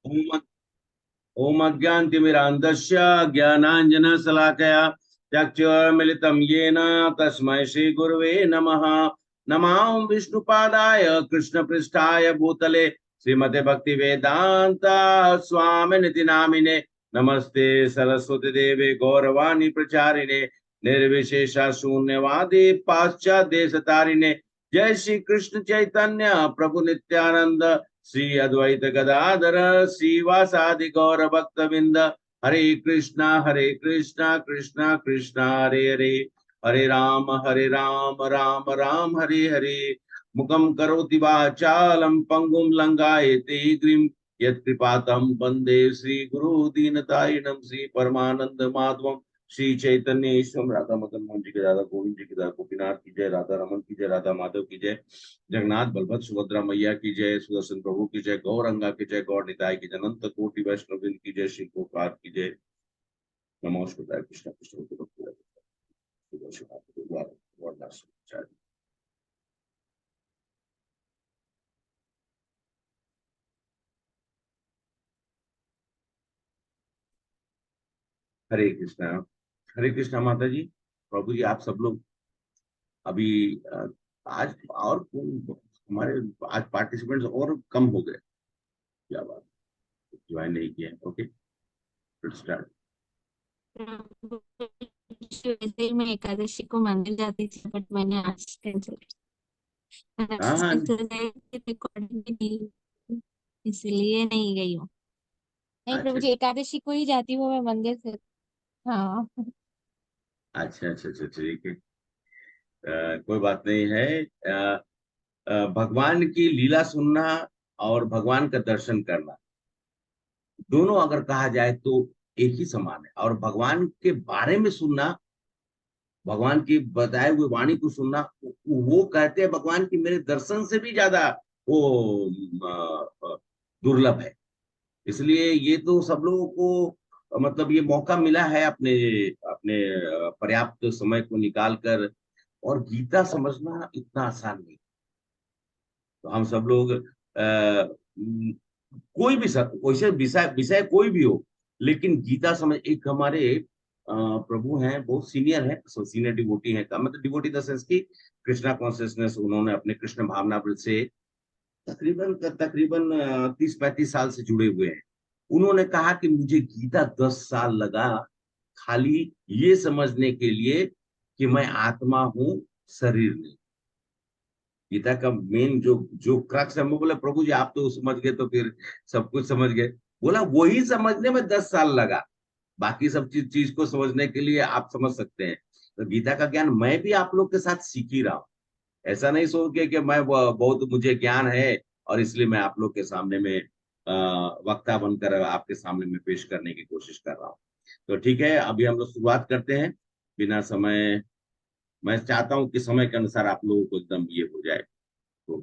ओम ओम अज्ञानतिमिरान्धस्य ज्ञानाञ्जनशलाकया चक्षुर्मिलितं येन तस्मै श्रीगुरवे नमः। नमामि विष्णुपादाय कृष्णपृष्ठाय भूतले श्रीमते भक्तिवेदान्त स्वामिनिति नामिने। नमस्ते सरस्वती देवे गौरवाणी प्रचारिणे निर्विशेष शून्यवादी पाश्चात्य देशतारिणे। जय श्री कृष्ण चैतन्य प्रभु नित्यानंद श्री अद्वैत गदाधर श्रीवासादि गौर भक्त बिंद। हरे कृष्णा कृष्णा कृष्णा हरे हरे, हरे राम राम हरे हरे। मुखम करोति वाचालं पंगुम लंघयते गिरिं यत्कृपातं वन्दे श्री गुरु दीनतारिणं श्री परमानंद माधवम। श्री चैतन्य ईश्वर राधा मदन मोहन जी के दादा गोविंद जी के दादा गोपीनाथ की जय, राधा रमन की जय, राधा माधव की जय, जगन्नाथ बलभद्र सुभद्रा मैया की जय, सुदर्शन प्रभु की जय, गौरंगा की जय, गौर निताय की जय, अनंत कोटि वैष्णव की जय, श्री गोपाल की जय। नमस्कार कृष्ण कृष्ण हरे कृष्णा। हरे कृष्णा माता जी, प्रभु जी, आप सब लोग अभी आज और हमारे आज पार्टिसिपेंट्स और कम हो गए, क्या बात, ज्वाइन नहीं किए। Okay, start. वैसे ही मैं एकादशी को मंदिर जाती थी, बट मैंने आज कैंसिल हाँ हाँ, रिकॉर्डिंग भी नहीं, इसलिए नहीं गई हूँ। नहीं प्रभु अच्छा जी, एकादशी को ही जाती हूँ मैं मंदिर से। हाँ। अच्छा अच्छा अच्छा, ठीक है। कोई बात नहीं है। भगवान की लीला सुनना और भगवान का दर्शन करना दोनों अगर कहा जाए तो एक ही समान है। और भगवान के बारे में सुनना, भगवान की बताए हुए वाणी को सुनना, वो कहते हैं भगवान की मेरे दर्शन से भी ज्यादा वो दुर्लभ है। इसलिए ये तो सब लोगों को मतलब ये मौका मिला है अपने अपने पर्याप्त समय को निकाल कर। और गीता समझना इतना आसान नहीं। तो हम सब लोग कोई भी वैसे विषय विषय कोई भी हो, लेकिन गीता समझ, एक हमारे प्रभु हैं, बहुत सीनियर है, सीनियर डिवोटी है, मतलब डिवोटी द सेंस की कृष्णा कॉन्शियसनेस उन्होंने अपने कृष्ण भावनामृत से तकरीबन तकरीबन 30-35 साल से जुड़े हुए हैं। उन्होंने कहा कि मुझे गीता 10 साल लगा खाली ये समझने के लिए कि मैं आत्मा हूं, शरीर नहीं। गीता का मेन जो जो क्रक्स है, मैं बोला प्रभु जी आप तो समझ गए, तो फिर सब कुछ समझ गए। बोला वही समझने में 10 साल लगा, बाकी सब चीज को समझने के लिए आप समझ सकते हैं। तो गीता का ज्ञान मैं भी आप लोग के साथ सीख ही रहा हूँ। ऐसा नहीं सोच के कि मैं बहुत मुझे ज्ञान है और इसलिए मैं आप लोग के सामने में वक्ता बनकर आपके सामने में पेश करने की कोशिश कर रहा हूँ। तो ठीक है, अभी हम लोग शुरुआत करते हैं बिना समय। मैं चाहता हूँ कि समय के अनुसार आप लोगों को एकदम ये हो जाए, तो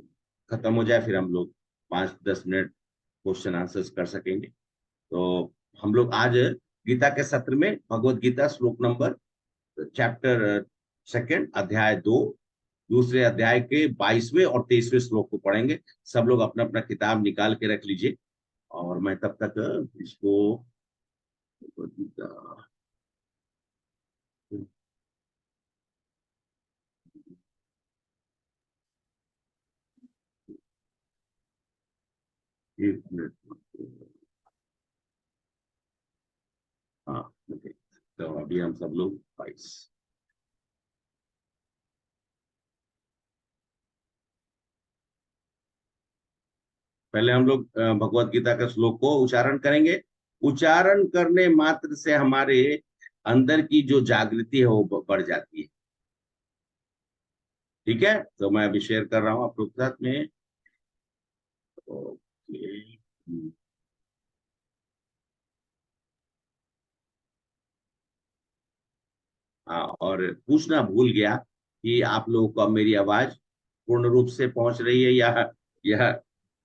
खत्म हो जाए, फिर हम लोग 5-10 मिनट क्वेश्चन आंसर्स कर सकेंगे। तो हम लोग आज गीता के सत्र में भगवत गीता श्लोक नंबर चैप्टर सेकंड अध्याय 2, दूसरे अध्याय के 22वें और 23वें श्लोक को पढ़ेंगे। सब लोग अपना अपना किताब निकाल के रख लीजिए और मैं तब तक इसको एक मिनट। हाँ, ओके। तो अभी हम सब लोग 22, पहले हम लोग भगवत गीता के श्लोक को उच्चारण करेंगे। उच्चारण करने मात्र से हमारे अंदर की जो जागृति है वो बढ़ जाती है। ठीक है, तो मैं अभी शेयर कर रहा हूँ आप लोग के साथ में। ओके। हाँ, और पूछना भूल गया कि आप लोगों को अब मेरी आवाज पूर्ण रूप से पहुंच रही है या यह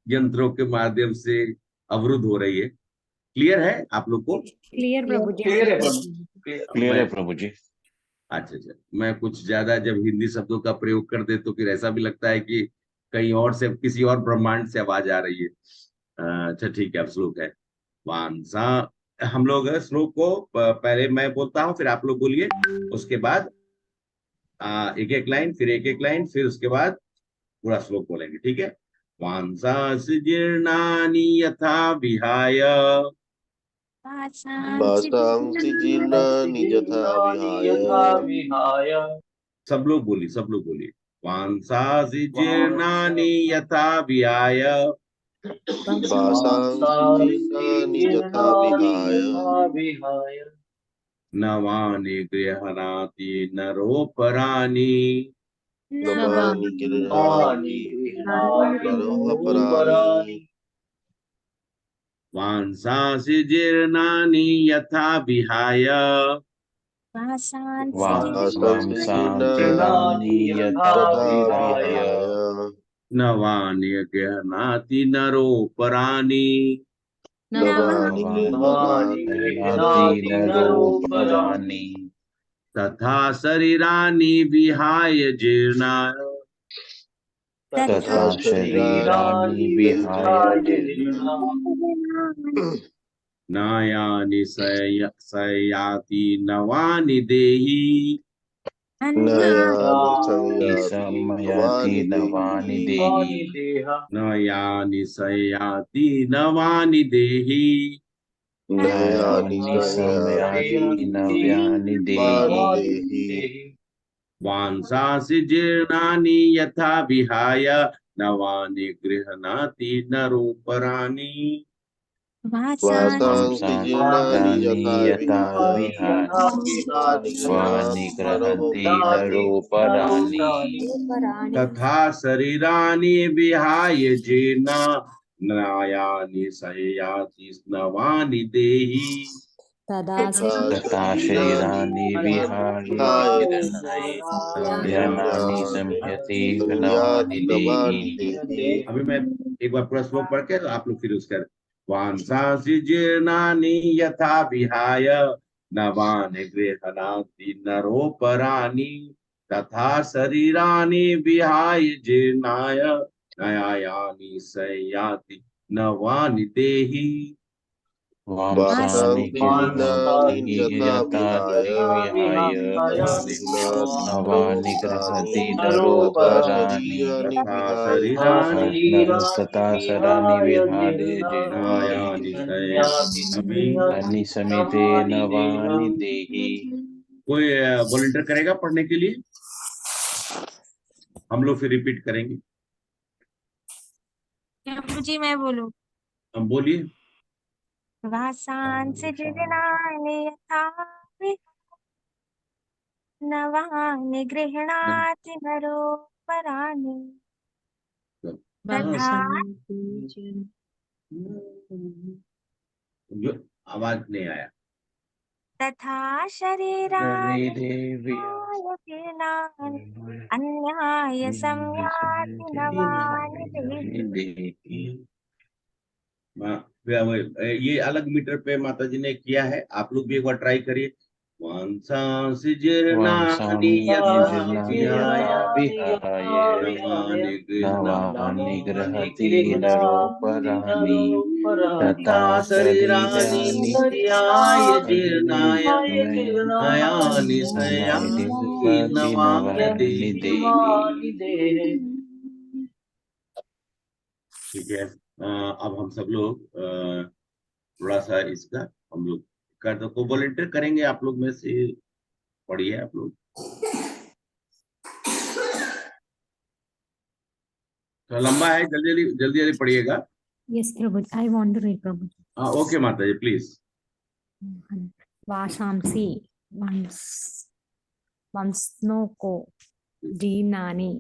यंत्रों के माध्यम से अवरुद्ध हो रही है? क्लियर है आप लोग को? क्लियर प्रभु जी। क्लियर है प्रभु, क्लियर है प्रभु जी। अच्छा अच्छा, मैं कुछ ज्यादा जब हिंदी शब्दों का प्रयोग कर दे तो फिर ऐसा भी लगता है कि कहीं और से, किसी और ब्रह्मांड से आवाज आ रही है। अच्छा ठीक है, अब श्लोक है। वांसा, हम लोग श्लोक को पहले मैं बोलता हूँ, फिर आप लोग बोलिए, उसके बाद एक एक लाइन, फिर एक एक लाइन, फिर उसके बाद पूरा श्लोक बोलेंगे, ठीक है। वांसांसि जीर्णानि यथा विहाय, वासांसि जीर्णानि यथा विहाय सब लोग बोलिए, सब लोग बोलिए। वांसांसि जीर्णानि यथा विहाय वासांसि जीर्णानि यथा विहाय नवानि गृह्णाति नरोपराणि नवानि गृह्णाति नरोपराणि वांसांसि जीर्णानि यथा विहाय वासांसि वांसांसि जीर्णानि जीर्णानि यथा यथा विहाय विहाय नवानि गृह्णाति नरोपराणि नवानि गृह्णाति गृह्णाति नरोपराणि नरोपराणि तथा शरीराणि विहाय जीर्णाय तथा शरीराणि विहाय नयानि सयाति नवानि देहि नयानि संयाति समयाति नवानि नवानि देहि देहि नयानि सयाति नवानि देहि नयानि नयानि संयाति समयाति नव्यानि नवानि देहि देहि वांसांसि जीर्णानि यथा विहाय नवानि गृह्णाति नरोपराणि वासांसि जीर्णानि वांसांसि यथा यथा विहाय विहाय नवानि वानि गृह्णाति गृह्णन्ति नरोपराणि नरोपराणि तथा शरीराणि विहाय जीर्णा नयानि सयाति नवानि देहि तथा शरीराणि शरीराणि विहाय विहाय गृह्णानि नयानि संहति नवानि संयाति नवानि देहि देहि अभी मैं एक बार पूरा श्लोक पढ़ के आप लोग फिर उसका वांसांसि जीर्णानि यथा विहाय नवानि गृह्णाति नरोपराणि तथा शरीराणि विहाय जीर्णाय नयानि सयाति नवानि देहि वांसानि वासांसि जीर्णानि जीर्णानि यथा यथा विहाय विहाय नवानि गृह्णाति नवानि नरोपराणि गृह्णन्ति तथा नरोपराणि शरीराणि तथा विहाय शरीराणि तथा शराणि विहाय नयानि सयाति। जीर्णानि समिते नवानि देहि कोई वॉलंटियर करेगा पढ़ने के लिए? हम लोग फिर रिपीट करेंगे। प्रभु जी मैं बोलूं। हम बोलिए। वासांसि जीर्णानि यथा विहाय नवानि गृह्णाति नरोपराणि तथा जो आवाज नहीं आया। तथा शरीराणि शरीरे जीर्णानि अन्याय संयाति नवानि देहि। ये अलग मीटर पे माता जी ने किया है, आप लोग भी एक बार ट्राई करिए। वांसांसि जीर्णानि वांसानि यथा जीर्णानि विहाय यथा विहाय नवानि नवानि गृह्णाति गृह्णाति नरोपराणि तथा तथा शरीराणि शरीराणि विहाय जीर्णाय नयानि सयाति नयानि नवानि नवानि देहि। देहि ठीक है। अब हम सब लोग थोड़ा सा इसका हम लोग कर दो, को वॉलंटियर करेंगे आप लोग में से, पढ़िए आप लोग। तो लंबा है, जल्दी जल्दी जल्दी जल्दी पढ़िएगा। Yes, Prabhu. I want to read, Prabhu. हाँ ओके माता जी प्लीज। वाशांसी वंस्नो को जीर्णानि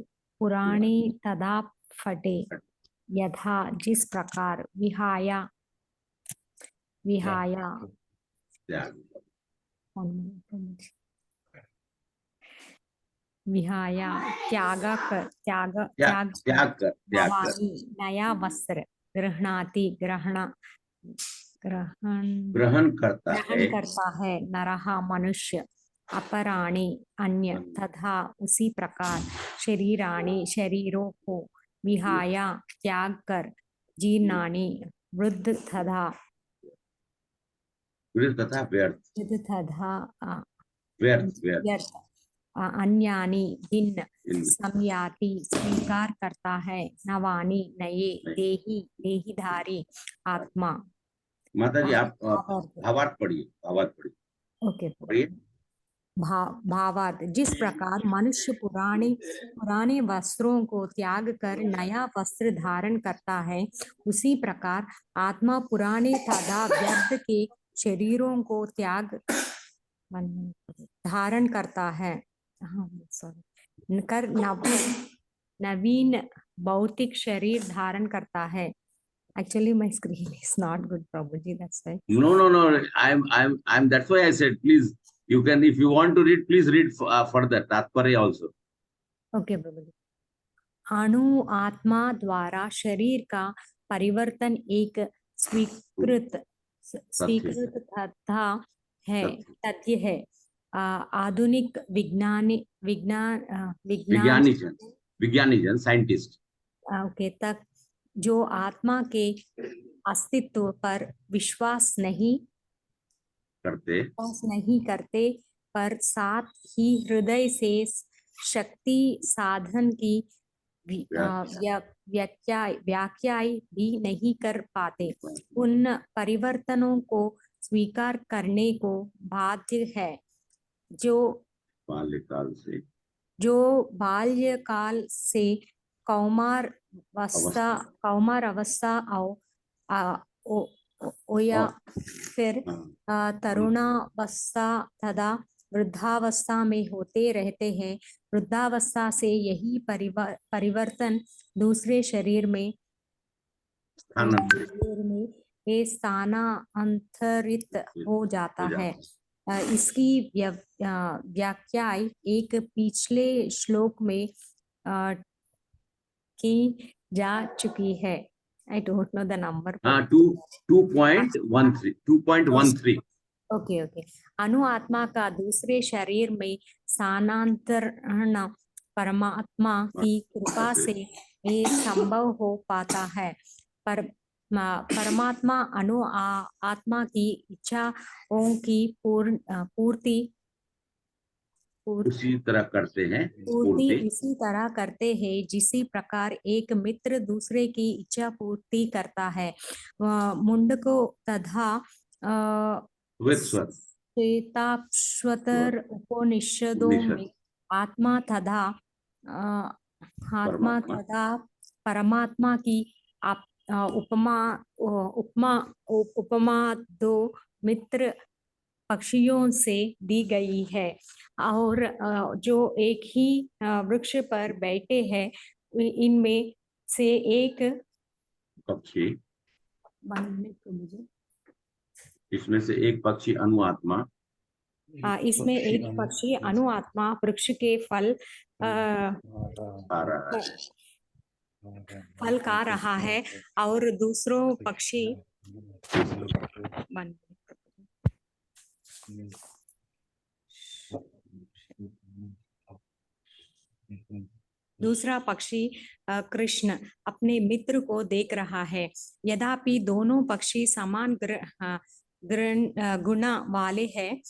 पुराणी तदा फटे यथा जिस प्रकार विहाया विहाया विहाया त्याग कर त्याग त्याग त्याग कर नवानी नया वस्त्र गृह्णाति ग्रहण करता है नरहा मनुष्य अपराणी अन्य तथा उसी प्रकार शरीराणी शरीरों को विहाया त्याग कर जीर्णानि वृद्ध तथा विरुद्ध तथा व्यर्थ, यद् तथा व्यर्थ व्यर्थ यत् अन्यानि भिन्न इन संयाति स्वीकार करता है, नवानि नए देही देहीधारी आत्मा। माता जी आप भावार्थ। भावार्थ पढ़िए, भावार्थ पढ़िए, ओके। पढ़िए। भावार्थ, जिस प्रकार मनुष्य पुराने वस्त्रों को त्याग कर नया वस्त्र धारण करता है, उसी प्रकार आत्मा पुराने तथा व्यर्थ के शरीरों को त्याग धारण करता है, कर नवीन भौतिक शरीर धारण करता है। Actually, my screen is not good, Prabhuji. That's why. No. I'm. That's why I said, please, you can, if you want to read, please read further. Tatparya also. Okay, Prabhuji. अणु आत्मा द्वारा शरीर का परिवर्तन एक स्वीकृत तथा है, तथ्य है। आधुनिक विज्ञानी जन साइंटिस्ट ओके तक जो आत्मा के अस्तित्व पर विश्वास नहीं करते पर साथ ही हृदय से शक्ति साधन की व्याख्या भी नहीं कर पाते, उन परिवर्तनों को स्वीकार करने को बाध्य है जो बाल्यकाल से कौमार अवस्था या फिर तरुणावस्था तथा वृद्धावस्था में होते रहते हैं। वृद्धावस्था से यही परिवर्तन दूसरे शरीर में स्थानांतरित हो जाता है। इसकी व्याख्या एक पिछले श्लोक में की जा चुकी है। I don't know the number. 2.13. Okay. अणु आत्मा का दूसरे शरीर में स्थानांतरण परमात्मा की कृपा से ये संभव हो पाता है। परमात्मा अणु आत्मा की इच्छाओं की पूर्ति उसी तरह करते हैं जिसी प्रकार एक मित्र दूसरे की इच्छा पूर्ति करता है। मुंडको तथा श्वेताश्वतर उपनिषदों में आत्मा तथा परमात्मा की उपमा दो मित्र पक्षियों से दी गई है, और जो एक ही वृक्ष पर बैठे हैं, इनमें से एक पक्षी, इसमें से एक पक्षी अणु आत्मा, इसमें एक पक्षी अणु आत्मा वृक्ष के फल खा रहा है, और दूसरों पक्षी दूसरा पक्षी कृष्ण अपने मित्र को देख रहा है। यद्यपि दोनों पक्षी समान गुण वाले हैं,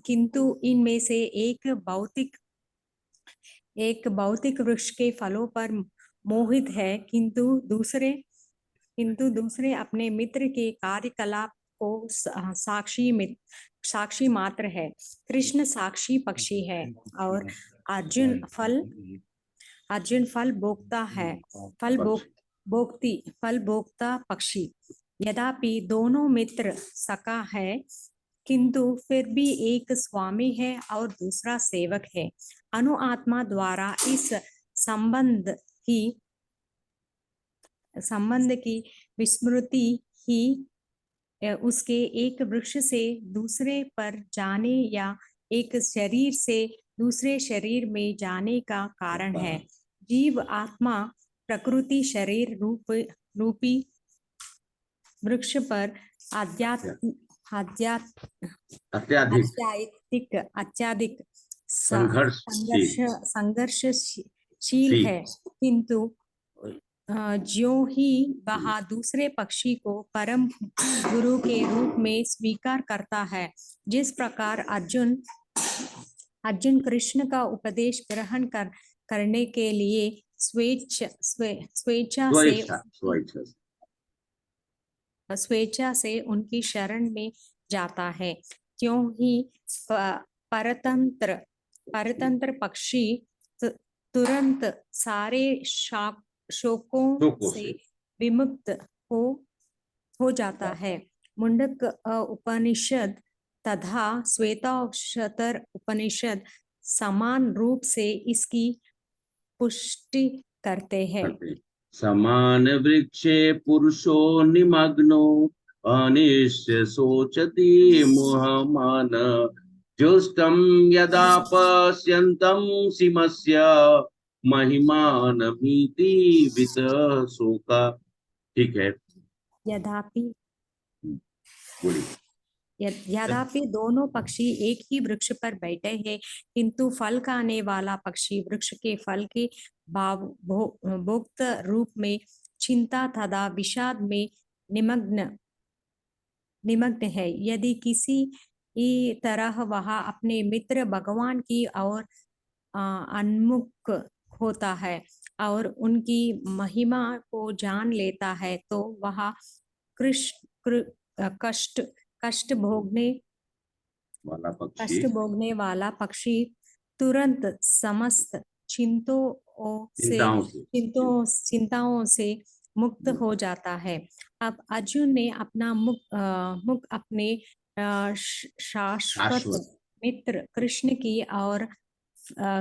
किंतु इनमें से एक भौतिक वृक्ष के फलों पर मोहित है, किंतु दूसरे अपने मित्र के कार्यकलाप को साक्षी मात्र है। कृष्ण साक्षी पक्षी है और अर्जुन फल भोक्ता है, फल भोक्ता पक्षी। यद्यपि दोनों मित्र सखा है, किंतु फिर भी एक स्वामी है और दूसरा सेवक है। अणु आत्मा द्वारा इस संबंध की विस्मृति ही उसके एक वृक्ष से दूसरे पर जाने या एक शरीर से दूसरे शरीर में जाने का कारण है। जीव आत्मा प्रकृति शरीर रूपी वृक्ष पर अत्याधिक संघर्षशील है, किंतु ज्यों ही वह दूसरे पक्षी को परम गुरु के रूप में स्वीकार करता है, जिस प्रकार अर्जुन कृष्ण का उपदेश ग्रहण करने के लिए स्वेच्छा से स्वेच्छा से उनकी शरण में जाता है, त्यों ही परतंत्र पक्षी तुरंत सारे शोकों से विमुक्त हो जाता है। मुंडक उपनिषद तथा श्वेताक्षर उपनिषद समान रूप से इसकी पुष्टि करते हैं। समान वृक्षे पुरुषो निमग्नो अनिश्य सोचति मुहमान जुष्टं यदा पश्यन्तं सिमस्य महिमान भीति वित शोका। ठीक है, यद्यपि दोनों पक्षी एक ही वृक्ष पर बैठे हैं, किंतु फल खाने वाला पक्षी वृक्ष के फल के भोक्त रूप में चिंता तथा विषाद में निमग्न है। यदि किसी तरह वह अपने मित्र भगवान की ओर उन्मुख होता है और उनकी महिमा को जान लेता है, तो वह कष्ट भोगने वाला पक्षी तुरंत समस्त चिंताओं से मुक्त हो जाता है। अब अर्जुन ने अपना मुख अपने शाश्वत मित्र कृष्ण की ओर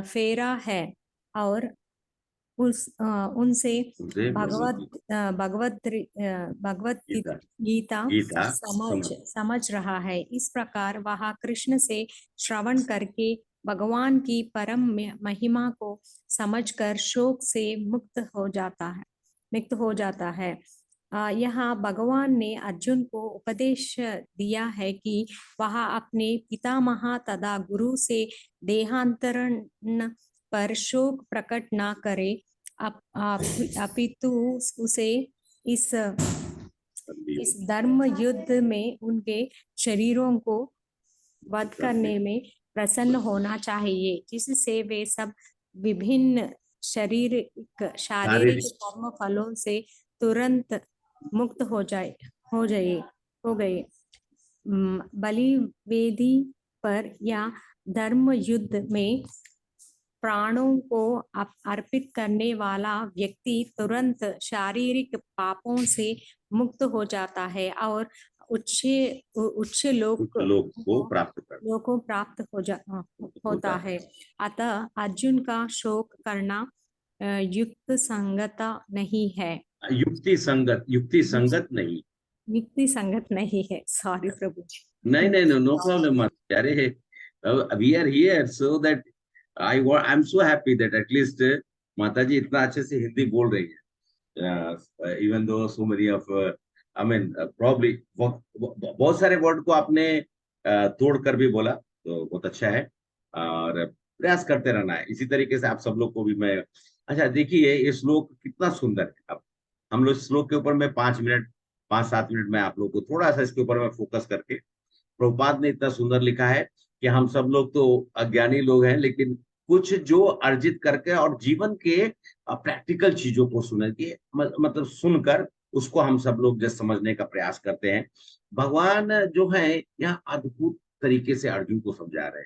फेरा है और उनसे भगवत गीता समझ रहा है। इस प्रकार वह कृष्ण से श्रवण करके भगवान की परम महिमा को समझकर शोक से मुक्त हो जाता है। यहाँ भगवान ने अर्जुन को उपदेश दिया है कि वह अपने पितामह तथा गुरु से देहांतरण पर शोक प्रकट ना करे, अपितु उसे इस धर्म युद्ध में उनके शरीरों को वध करने में प्रसन्न होना चाहिए, जिससे वे सब विभिन्न शारीरिक कर्म फलों से तुरंत मुक्त हो गए। बलि वेदी पर या धर्म युद्ध में प्राणों को अर्पित करने वाला व्यक्ति तुरंत शारीरिक पापों से मुक्त हो जाता है और उच्च लोक को प्राप्त होता है। अतः अर्जुन का शोक करना युक्ति संगत नहीं है। युक्ति संगत नहीं है। सॉरी प्रभु जी। नहीं, नो प्रॉब्लम। अरे we are here so that I am so happy that at least माताजी इतना अच्छे से हिंदी बोल रही है। Even though so many of I mean probably बहुत सारे वर्ड को आपने तोड़ कर भी बोला, तो बहुत अच्छा है और प्रयास करते रहना है। इसी तरीके से आप सब लोग को भी मैं अच्छा देखिए, ये श्लोक कितना सुंदर है। अब हम लोग श्लोक के ऊपर में 5-7 मिनट में आप लोग को थोड़ा सा इसके ऊपर में फोकस करके, प्रभुपाद ने इतना सुंदर लिखा है कि हम सब लोग तो अज्ञानी लोग हैं, लेकिन कुछ जो अर्जित करके और जीवन के प्रैक्टिकल चीजों को सुन के मतलब सुनकर उसको हम सब लोग जैसे समझने का प्रयास करते हैं। भगवान जो है यहाँ अद्भुत तरीके से अर्जुन को समझा रहे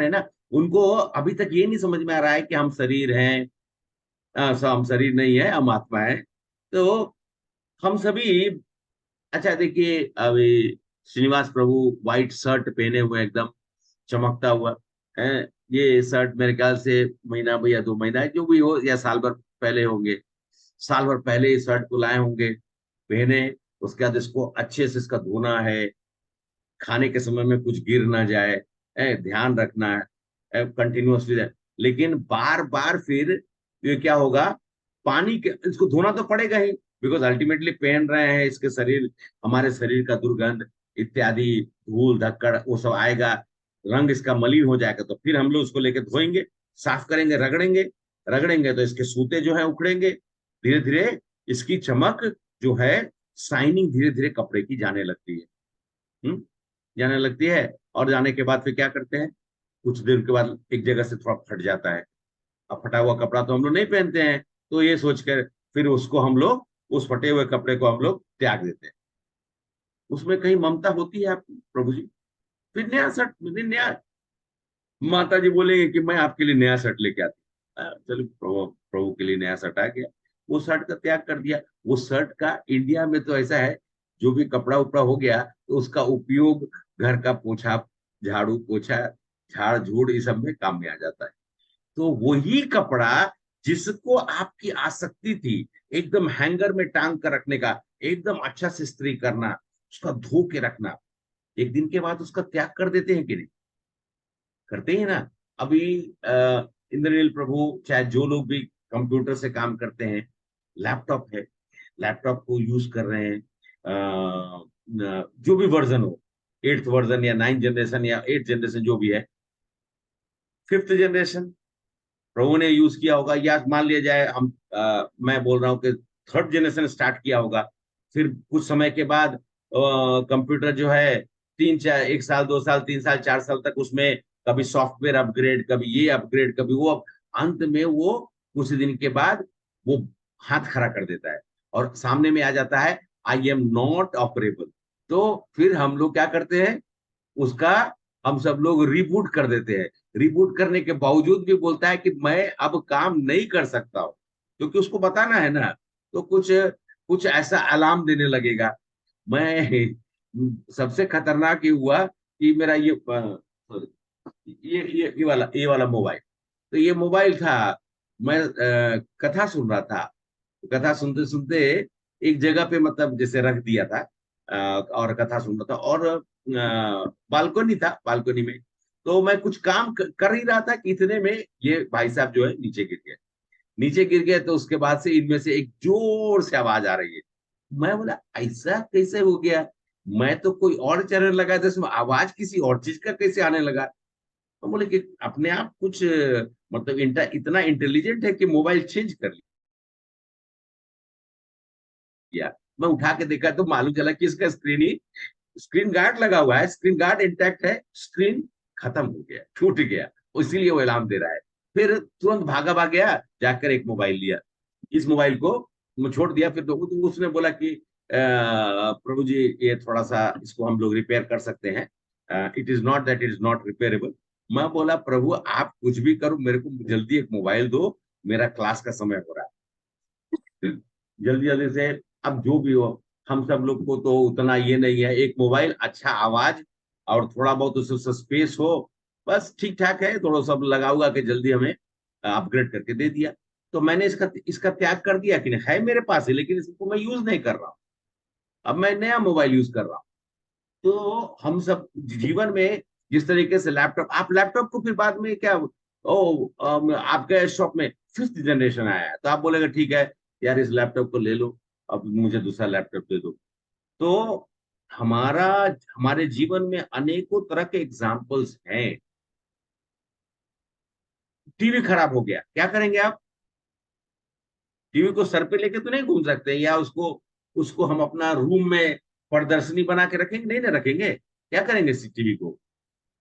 हैं ना। उनको अभी तक ये नहीं समझ में आ रहा है कि हम शरीर हैं, हम शरीर नहीं है, हम आत्मा है। तो हम सभी अच्छा देखिए, अभी श्रीनिवास प्रभु व्हाइट शर्ट पहने हुए एकदम चमकता हुआ है। ये शर्ट मेरे ख्याल से महीना या 2 महीना जो भी हो या साल भर पहले होंगे, साल भर पहले इस शर्ट को लाए होंगे पहने। उसके बाद इसको अच्छे से इसका धोना है, खाने के समय में कुछ गिर ना जाए, ध्यान रखना है कंटिन्यूअसली। लेकिन बार बार फिर ये क्या होगा, पानी के इसको धोना तो पड़ेगा ही, बिकॉज अल्टीमेटली पहन रहे हैं। इसके शरीर, हमारे शरीर का दुर्गंध इत्यादि, धूल धक्कड़ वो सब आएगा, रंग इसका मलिन हो जाएगा, तो फिर हम लोग उसको लेकर धोएंगे, साफ करेंगे, रगड़ेंगे, रगड़ेंगे तो इसके सूते जो है उखड़ेंगे, धीरे धीरे इसकी चमक जो है, शाइनिंग धीरे धीरे कपड़े की जाने लगती है। जाने लगती है, और जाने के बाद फिर क्या करते हैं, कुछ देर के बाद एक जगह से थोड़ा फट जाता है। अब फटा हुआ कपड़ा तो हम लोग नहीं पहनते हैं, तो ये सोचकर फिर उसको हम लोग, उस फटे हुए कपड़े को हम लोग त्याग देते हैं। उसमें कहीं ममता होती है आपकी प्रभु जी? फिर नया शर्ट, नया, माता जी बोलेंगे कि मैं आपके लिए नया शर्ट लेके आती हूँ। चलो प्रभु प्रभु के लिए नया शर्ट आ गया, वो शर्ट का त्याग कर दिया। वो शर्ट का इंडिया में तो ऐसा है, जो भी कपड़ा उपड़ा हो गया तो उसका उपयोग घर का पोछा, झाड़ू पोछा, झाड़ झूड़ इस सब में काम में आ जाता है। तो वही कपड़ा जिसको आपकी आसक्ति थी एकदम हैंगर में टांग कर रखने का, एकदम अच्छा से इस्त्री करना, उसका धो के रखना, एक दिन के बाद उसका त्याग कर देते हैं कि नहीं? करते हैं ना। अभी इंद्रनील प्रभु, चाहे जो लोग भी कंप्यूटर से काम करते हैं, लैपटॉप है, लैपटॉप को यूज कर रहे हैं, जो भी वर्जन हो, 8th वर्जन या 9th जनरेशन या 8th जनरेशन जो भी है, 5th जनरेशन प्रभु ने यूज किया होगा, या मान लिया जाए हम मैं बोल रहा हूँ कि 3rd जनरेशन स्टार्ट किया होगा। फिर कुछ समय के बाद कंप्यूटर जो है 1 साल 2 साल 3 साल 4 साल तक उसमें कभी सॉफ्टवेयर अपग्रेड, कभी ये अपग्रेड, कभी वो, अंत में वो कुछ दिन के बाद वो हाथ खड़ा कर देता है और सामने में आ जाता है, आई एम नॉट ऑपरेबल। तो फिर हम लोग क्या करते हैं, उसका हम सब लोग रिबूट कर देते हैं। रिबूट करने के बावजूद भी बोलता है कि मैं अब काम नहीं कर सकता हूं, क्योंकि उसको बताना है ना। तो कुछ कुछ ऐसा अलार्म देने लगेगा। मैं सबसे खतरनाक ये हुआ कि मेरा ये वाला मोबाइल, तो ये मोबाइल था, मैं कथा सुन रहा था। कथा सुनते सुनते एक जगह पे मतलब जैसे रख दिया था, और कथा सुन रहा था, और बालकनी था, बालकनी में तो मैं कुछ काम कर ही रहा था कि इतने में ये भाई साहब जो है नीचे गिर गए। नीचे गिर गए तो उसके बाद से इनमें से एक जोर से आवाज आ रही है। मैं बोला ऐसा कैसे हो गया, मैं तो कोई और चैनल लगाया था, इसमें आवाज किसी और चीज का कैसे आने लगा। तो बोले कि अपने आप कुछ मतलब इतना इंटेलिजेंट है कि मोबाइल चेंज कर लिया। मैं उठा के देखा तो मालूम चला कि इसका स्क्रीन गार्ड लगा हुआ है, स्क्रीन गार्ड इंटैक्ट है, स्क्रीन खत्म हो गया, टूट गया, इसीलिए वो अलार्म दे रहा है। फिर तुरंत भागा गया, जाकर एक मोबाइल लिया। इस मोबाइल को मैं छोड़ दिया। फिर तो उसने बोला कि प्रभु जी ये थोड़ा सा इसको हम लोग रिपेयर कर सकते हैं, it is not that it is not repairable. मैं बोला प्रभु आप कुछ भी करो, मेरे को जल्दी एक मोबाइल दो, मेरा क्लास का समय हो रहा है, जल्दी जल्दी से। अब जो भी हो, हम सब लोग को तो उतना ये नहीं है, एक मोबाइल, अच्छा आवाज और थोड़ा बहुत उससे स्पेस हो, बस ठीक ठाक है। थोड़ा सब लगाऊंगा कि जल्दी हमें अपग्रेड करके दे दिया। तो मैंने इसका त्याग कर दिया कि नहीं, है मेरे पास है लेकिन इसको मैं यूज नहीं कर रहा हूँ। अब मैं नया मोबाइल यूज कर रहा हूँ। तो हम सब जीवन में जिस तरीके से आप लैपटॉप को फिर बाद में क्या, आपके शॉप में 5th जनरेशन आया है तो आप बोलेगा ठीक है यार इस लैपटॉप को ले लो, अब मुझे दूसरा लैपटॉप दे दो। तो हमारा हमारे जीवन में अनेकों तरह के एग्जाम्पल्स हैं। टीवी खराब हो गया, क्या करेंगे आप? टीवी को सर पे लेके तो नहीं घूम सकते, या उसको उसको हम अपना रूम में प्रदर्शनी बना के रखेंगे? नहीं ना रखेंगे। क्या करेंगे टीवी को?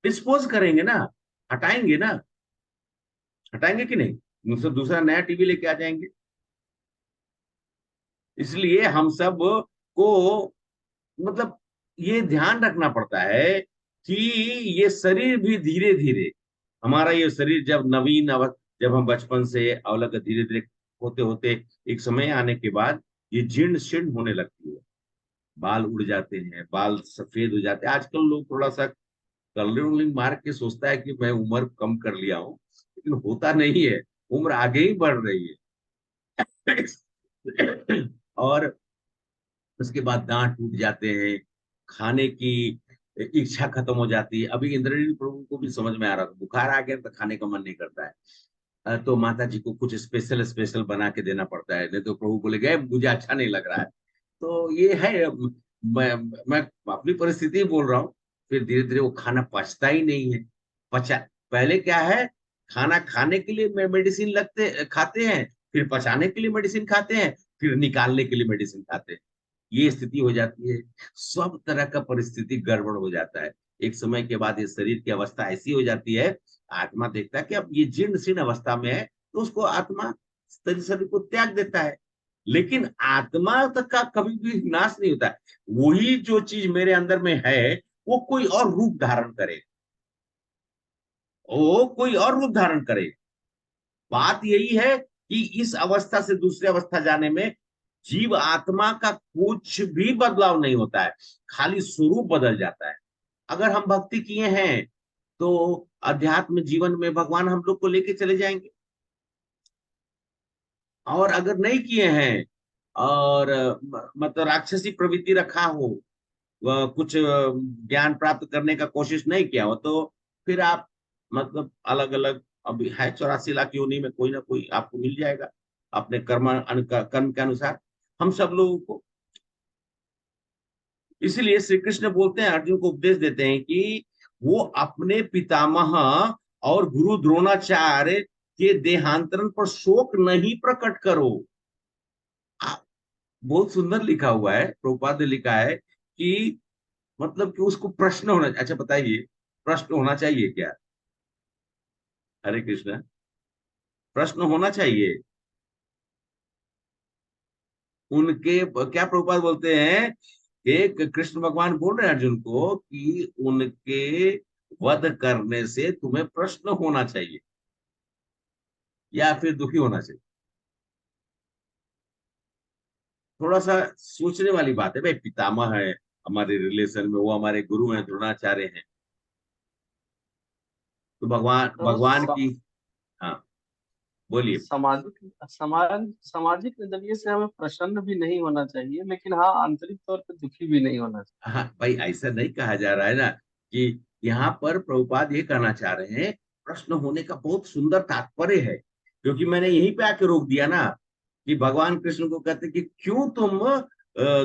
डिस्पोज करेंगे ना, हटाएंगे ना, हटाएंगे कि नहीं? दूसरा दूसरा नया टीवी लेके आ जाएंगे। इसलिए हम सब को मतलब ये ध्यान रखना पड़ता है कि ये शरीर भी धीरे धीरे, हमारा ये शरीर जब जब हम बचपन से अवलग धीरे धीरे होते होते एक समय आने के बाद ये जीर्ण शीर्ण होने लगती है, बाल उड़ जाते हैं, बाल सफेद हो जाते हैं। आजकल लोग थोड़ा सा कलरिंग मार के सोचता है कि मैं उम्र कम कर लिया हूँ, लेकिन होता नहीं है, उम्र आगे ही बढ़ रही है। और उसके बाद दांत टूट जाते हैं, खाने की इच्छा खत्म हो जाती है। अभी इंद्रनील प्रभु को भी समझ में आ रहा था, बुखार आ गया तो खाने का मन नहीं करता है। तो माता जी को कुछ स्पेशल स्पेशल बना के देना पड़ता है, नहीं तो प्रभु बोले गए मुझे अच्छा नहीं लग रहा है। तो ये है, मैं अपनी परिस्थिति बोल रहा हूँ। फिर धीरे धीरे वो खाना पचता ही नहीं है। पचा पहले क्या है, खाना खाने के लिए मेडिसिन खाते हैं, फिर पचाने के लिए मेडिसिन खाते हैं, फिर निकालने के लिए मेडिसिन खाते हैं। ये स्थिति हो जाती है। सब तरह का परिस्थिति गड़बड़ हो जाता है। एक समय के बाद ये शरीर की अवस्था ऐसी हो जाती है, आत्मा देखता है कि अब ये जीर्ण शीर्ण अवस्था में है, तो उसको आत्मा शरीर को त्याग देता है। लेकिन आत्मा तक का कभी भी नाश नहीं होता है। वही जो चीज मेरे अंदर में है वो कोई और रूप धारण करे, वो कोई और रूप धारण करे। बात यही है कि इस अवस्था से दूसरी अवस्था जाने में जीव आत्मा का कुछ भी बदलाव नहीं होता है, खाली स्वरूप बदल जाता है। अगर हम भक्ति किए हैं तो अध्यात्म जीवन में भगवान हम लोग को लेके चले जाएंगे, और अगर नहीं किए हैं और मतलब राक्षसी प्रवृत्ति रखा हो, कुछ ज्ञान प्राप्त करने का कोशिश नहीं किया हो, तो फिर आप मतलब अलग अलग अभी है 84 लाख योनि में कोई ना कोई आपको मिल जाएगा अपने कर्म के अनुसार, हम सब लोगों को। इसलिए श्री कृष्ण बोलते हैं, अर्जुन को उपदेश देते हैं कि वो अपने पितामह और गुरु द्रोणाचार्य के देहांतरण पर शोक नहीं प्रकट करो। बहुत सुंदर लिखा हुआ है, प्रभुपाद ने लिखा है कि मतलब कि उसको प्रश्न होना, अच्छा बताइए प्रश्न होना चाहिए क्या? हरे कृष्ण, प्रश्न होना चाहिए उनके। क्या प्रभुपाद बोलते हैं, एक कृष्ण भगवान बोल रहे हैं अर्जुन को कि उनके वध करने से तुम्हें प्रश्न होना चाहिए या फिर दुखी होना चाहिए। थोड़ा सा सोचने वाली बात है भाई। पितामह है हमारे रिलेशन में, वो हमारे गुरु हैं, द्रोणाचार्य हैं, तो भगवान तो भगवान की। हाँ बोलिए। सामाजिक नजरिए से हमें प्रसन्न भी नहीं होना चाहिए, लेकिन हाँ आंतरिक तौर पे दुखी भी नहीं होना चाहिए। हाँ भाई, ऐसा नहीं कहा जा रहा है ना कि यहाँ पर प्रभुपाद ये कहना चाह रहे हैं प्रश्न होने का बहुत सुंदर तात्पर्य है, क्योंकि मैंने यहीं पे आके रोक दिया ना कि भगवान कृष्ण को कहते कि क्यों तुम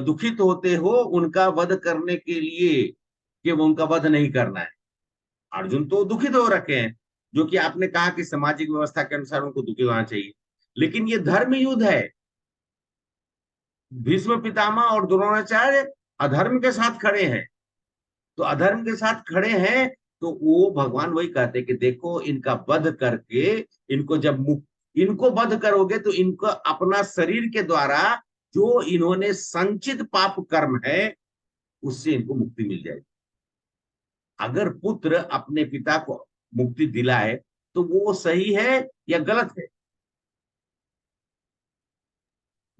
दुखित होते हो उनका वध करने के लिए, कि वो उनका वध नहीं करना है। अर्जुन तो दुखित हो रखे हैं, जो कि आपने कहा कि सामाजिक व्यवस्था के अनुसार उनको दुखी होना चाहिए, लेकिन ये धर्म युद्ध है। भीष्म पितामह और द्रोणाचार्य अधर्म के साथ खड़े हैं, तो अधर्म के साथ खड़े हैं, तो वो भगवान वही कहते कि देखो इनका वध करके, इनको जब इनको वध करोगे तो इनको अपना शरीर के द्वारा जो इन्होंने संचित पाप कर्म है उससे इनको मुक्ति मिल जाएगी। अगर पुत्र अपने पिता को मुक्ति दिलाए तो वो सही है या गलत है?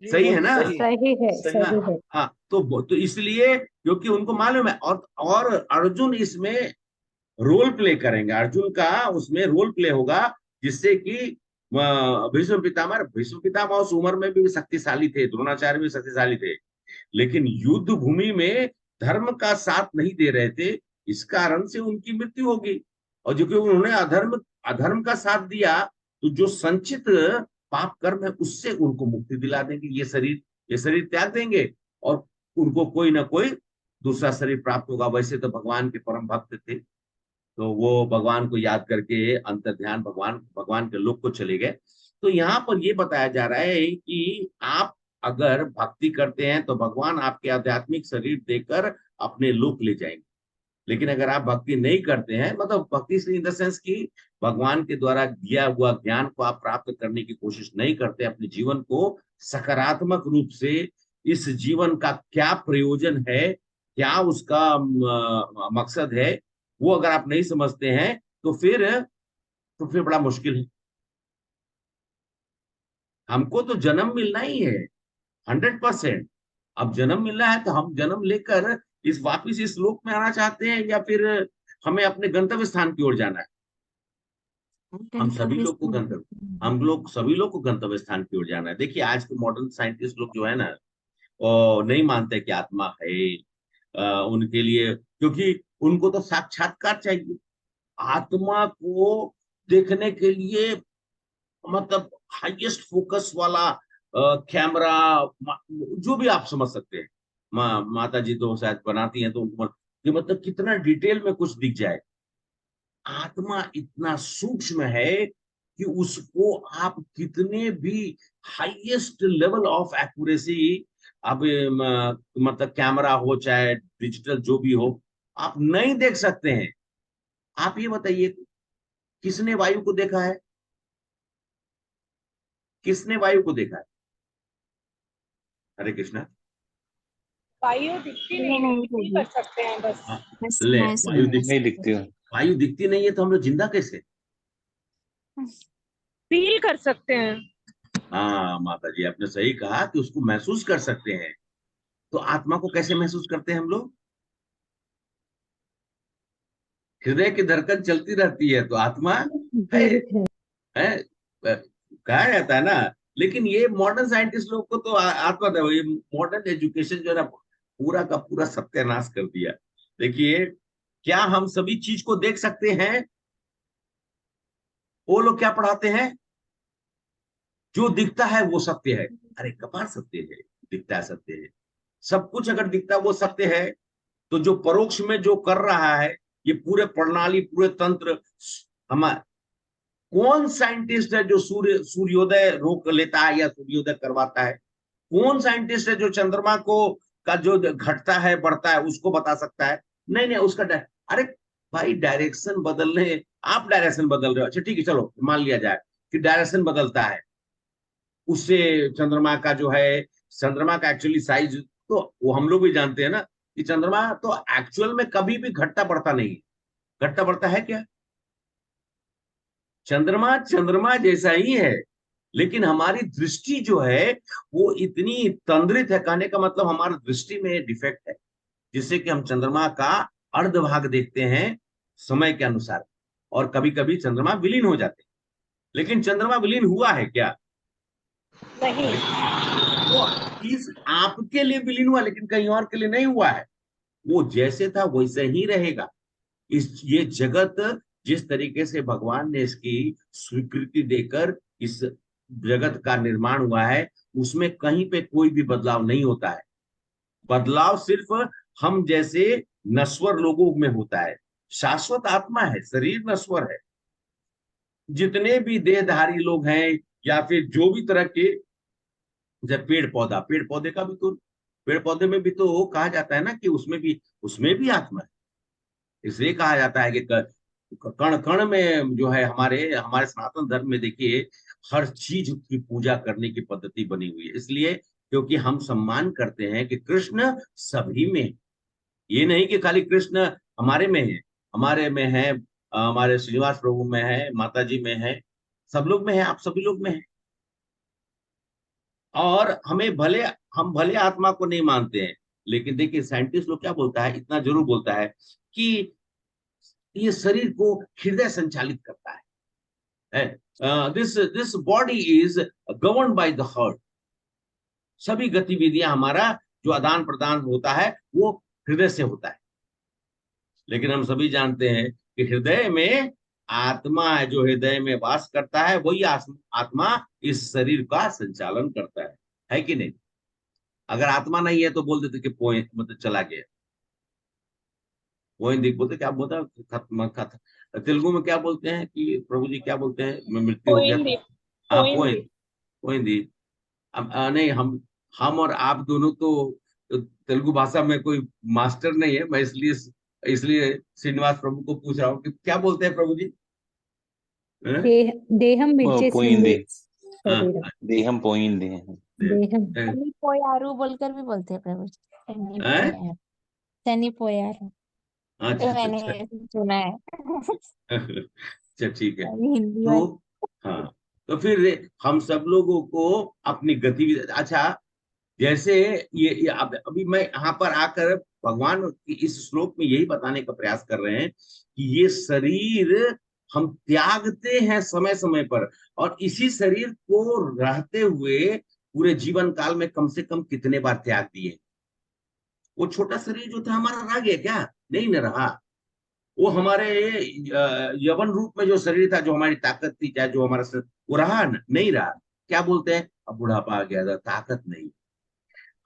सही है ना? सही है, सही है। हाँ, तो इसलिए क्योंकि उनको मालूम है, और अर्जुन इसमें रोल प्ले करेंगे, अर्जुन का उसमें रोल प्ले होगा, जिससे कि भीष्म पितामह उस उम्र में भी शक्तिशाली थे, द्रोणाचार्य भी शक्तिशाली थे, लेकिन युद्ध भूमि में धर्म का साथ नहीं दे रहे थे, इस कारण से उनकी मृत्यु होगी। और जो कि उन्होंने अधर्म का साथ दिया, तो जो संचित पाप कर्म है उससे उनको मुक्ति दिला देंगे, ये शरीर त्याग देंगे और उनको कोई ना कोई दूसरा शरीर प्राप्त होगा। वैसे तो भगवान के परम भक्त थे, तो वो भगवान को याद करके अंतर ध्यान भगवान के लोक को चले गए। तो यहाँ पर ये बताया जा रहा है कि आप अगर भक्ति करते हैं तो भगवान आपके आध्यात्मिक शरीर देकर अपने लोक ले जाएंगे, लेकिन अगर आप भक्ति नहीं करते हैं, मतलब भक्ति इन द सेंस की भगवान के द्वारा दिया हुआ ज्ञान को आप प्राप्त करने की कोशिश नहीं करते, अपने जीवन को सकारात्मक रूप से, इस जीवन का क्या प्रयोजन है, क्या उसका मकसद है, वो अगर आप नहीं समझते हैं तो फिर बड़ा मुश्किल है। हमको तो जन्म मिलना ही है 100%। अब जन्म मिलना है तो हम जन्म लेकर वापिस इस लोक में आना चाहते हैं या फिर हमें अपने गंतव्य स्थान की ओर जाना है? हम सभी लोग को गंतव्य स्थान की ओर जाना है। देखिए आज के मॉडर्न साइंटिस्ट लोग जो है ना, नहीं मानते कि आत्मा है। उनके लिए, क्योंकि उनको तो साक्षात्कार चाहिए, आत्मा को देखने के लिए मतलब हाईएस्ट फोकस वाला कैमरा, जो भी आप समझ सकते हैं। माता जी तो शायद बनाती हैं, तो उनको कि मतलब कितना डिटेल में कुछ दिख जाए। आत्मा इतना सूक्ष्म है कि उसको आप कितने भी हाईएस्ट लेवल ऑफ एक्यूरेसी, अब मतलब कैमरा हो चाहे डिजिटल जो भी हो, आप नहीं देख सकते हैं। आप ये बताइए, किसने वायु को देखा है? किसने वायु को देखा है? हरे कृष्णा। वायु दिखती नहीं नहीं है, फील कर सकते हैं बस। हाँ, बस ले मैं वायु नहीं दिखती हूँ। वायु दिखती नहीं है तो हम लोग जिंदा कैसे? फील कर सकते हैं। हाँ माता जी, आपने सही कहा कि उसको महसूस कर सकते हैं। तो आत्मा को कैसे महसूस करते हैं हम लोग? हृदय की धड़कन चलती रहती है तो आत्मा है, है? कहा जाता है ना। लेकिन ये मॉडर्न साइंटिस्ट लोग को तो आत्मा था, ये मॉडर्न एजुकेशन जो है ना, पूरा का पूरा सत्यानाश कर दिया। देखिए, क्या हम सभी चीज को देख सकते हैं? वो लोग क्या पढ़ाते हैं? जो दिखता है वो सत्य है। अरे कपाल सत्य है, दिखता है सत्य है। सब कुछ अगर दिखता है वो सत्य है, तो जो परोक्ष में जो कर रहा है, ये पूरे प्रणाली पूरे तंत्र, हमारा कौन साइंटिस्ट है जो सूर्योदय रोक लेता है या सूर्योदय करवाता है? कौन साइंटिस्ट है जो चंद्रमा को का जो घटता है बढ़ता है उसको बता सकता है? नहीं नहीं, उसका अरे भाई, डायरेक्शन बदलने, आप डायरेक्शन बदल रहे हो, अच्छा ठीक है, चलो मान लिया जाए कि डायरेक्शन बदलता है, उससे चंद्रमा का जो है, चंद्रमा का एक्चुअली साइज तो वो हम लोग भी जानते हैं ना कि चंद्रमा तो एक्चुअल में कभी भी घटता बढ़ता नहीं है। घटता बढ़ता है क्या? चंद्रमा चंद्रमा जैसा ही है, लेकिन हमारी दृष्टि जो है वो इतनी तंद्रित है, कहने का मतलब हमारी दृष्टि में डिफेक्ट है, जिससे कि हम चंद्रमा का अर्ध भाग देखते हैं समय के अनुसार, और कभी कभी चंद्रमा विलीन हो जाते हैं। लेकिन चंद्रमा विलीन हुआ है क्या? नहीं, वो इस आपके लिए विलीन हुआ, लेकिन कहीं और के लिए नहीं हुआ है। वो जैसे था वैसे ही रहेगा। ये जगत जिस तरीके से भगवान ने इसकी स्वीकृति देकर इस जगत का निर्माण हुआ है, उसमें कहीं पे कोई भी बदलाव नहीं होता है। बदलाव सिर्फ हम जैसे नश्वर लोगों में होता है। शाश्वत आत्मा है, शरीर नश्वर है। जितने भी देहधारी लोग हैं या फिर जो भी तरह के, जैसे पेड़ पौधे का भी तो, पेड़ पौधे में भी तो कहा जाता है ना कि उसमें भी आत्मा है। इसलिए कहा जाता है कि कण कण में जो है, हमारे हमारे सनातन धर्म में देखिए, हर चीज की पूजा करने की पद्धति बनी हुई है। इसलिए क्योंकि हम सम्मान करते हैं कि कृष्ण सभी में है। ये नहीं कि खाली कृष्ण हमारे में है, हमारे में है, हमारे श्रीनिवास प्रभु में है, माता जी में है, सब लोग में है, आप सभी लोग में है। और हम भले आत्मा को नहीं मानते हैं, लेकिन देखिए साइंटिस्ट लोग क्या बोलता है, इतना जरूर बोलता है कि ये शरीर को हृदय संचालित करता है। This body is govern by the heart. सभी गतिविधियां, हमारा जो आदान प्रदान होता है वो हृदय से होता है। लेकिन हम सभी जानते हैं कि हृदय में आत्मा है, जो हृदय में वास करता है, वही आत्मा इस शरीर का संचालन करता है कि नहीं? अगर आत्मा नहीं है तो बोल देते कि पॉइंट मतलब चला गया। पॉइंट बोलते, क्या बोलता, तेलुगु में क्या बोलते हैं कि प्रभु जी क्या बोलते हैं, मैं मृत्यु हो गया पोइंदी, तो? हाँ, पोइंदी। पॉइंट। नहीं, हम और आप दोनों तो तेलुगु भाषा में कोई मास्टर नहीं है, मैं इसलिए श्रीनिवास प्रभु को पूछ रहा हूँ कि क्या बोलते हैं प्रभु जी? हैं? देहम पोइंदी, शरीरम। देहम पोइंदी। देहम शनि पोयारू बोलकर भी बोलते हैं प्रभु जी। शनि हैं? पोयारू, शनि पोयारू, अच्छा तो अच्छा मैंने अच्छा। ऐसे सुना है। अच्छा ठीक है। अभी हिंदी तो वाली। हाँ, तो फिर हम सब लोगों को अपनी गतिविधि, अच्छा, जैसे ये अभी मैं यहाँ पर आकर भगवान की इस श्लोक में यही बताने का प्रयास कर रहे हैं कि ये शरीर हम त्यागते हैं समय समय पर, और इसी शरीर को रहते हुए पूरे जीवन काल में कम से कम कितने बार त्याग दिए? वो छोटा शरीर जो था हमारा रह गया क्या? नहीं न रहा। वो हमारे यवन रूप में जो शरीर था, जो हमारी ताकत थी, चाहे जो हमारा वो रहा नहीं रहा। क्या बोलते हैं, अब बुढ़ापा आ गया था, ताकत नहीं।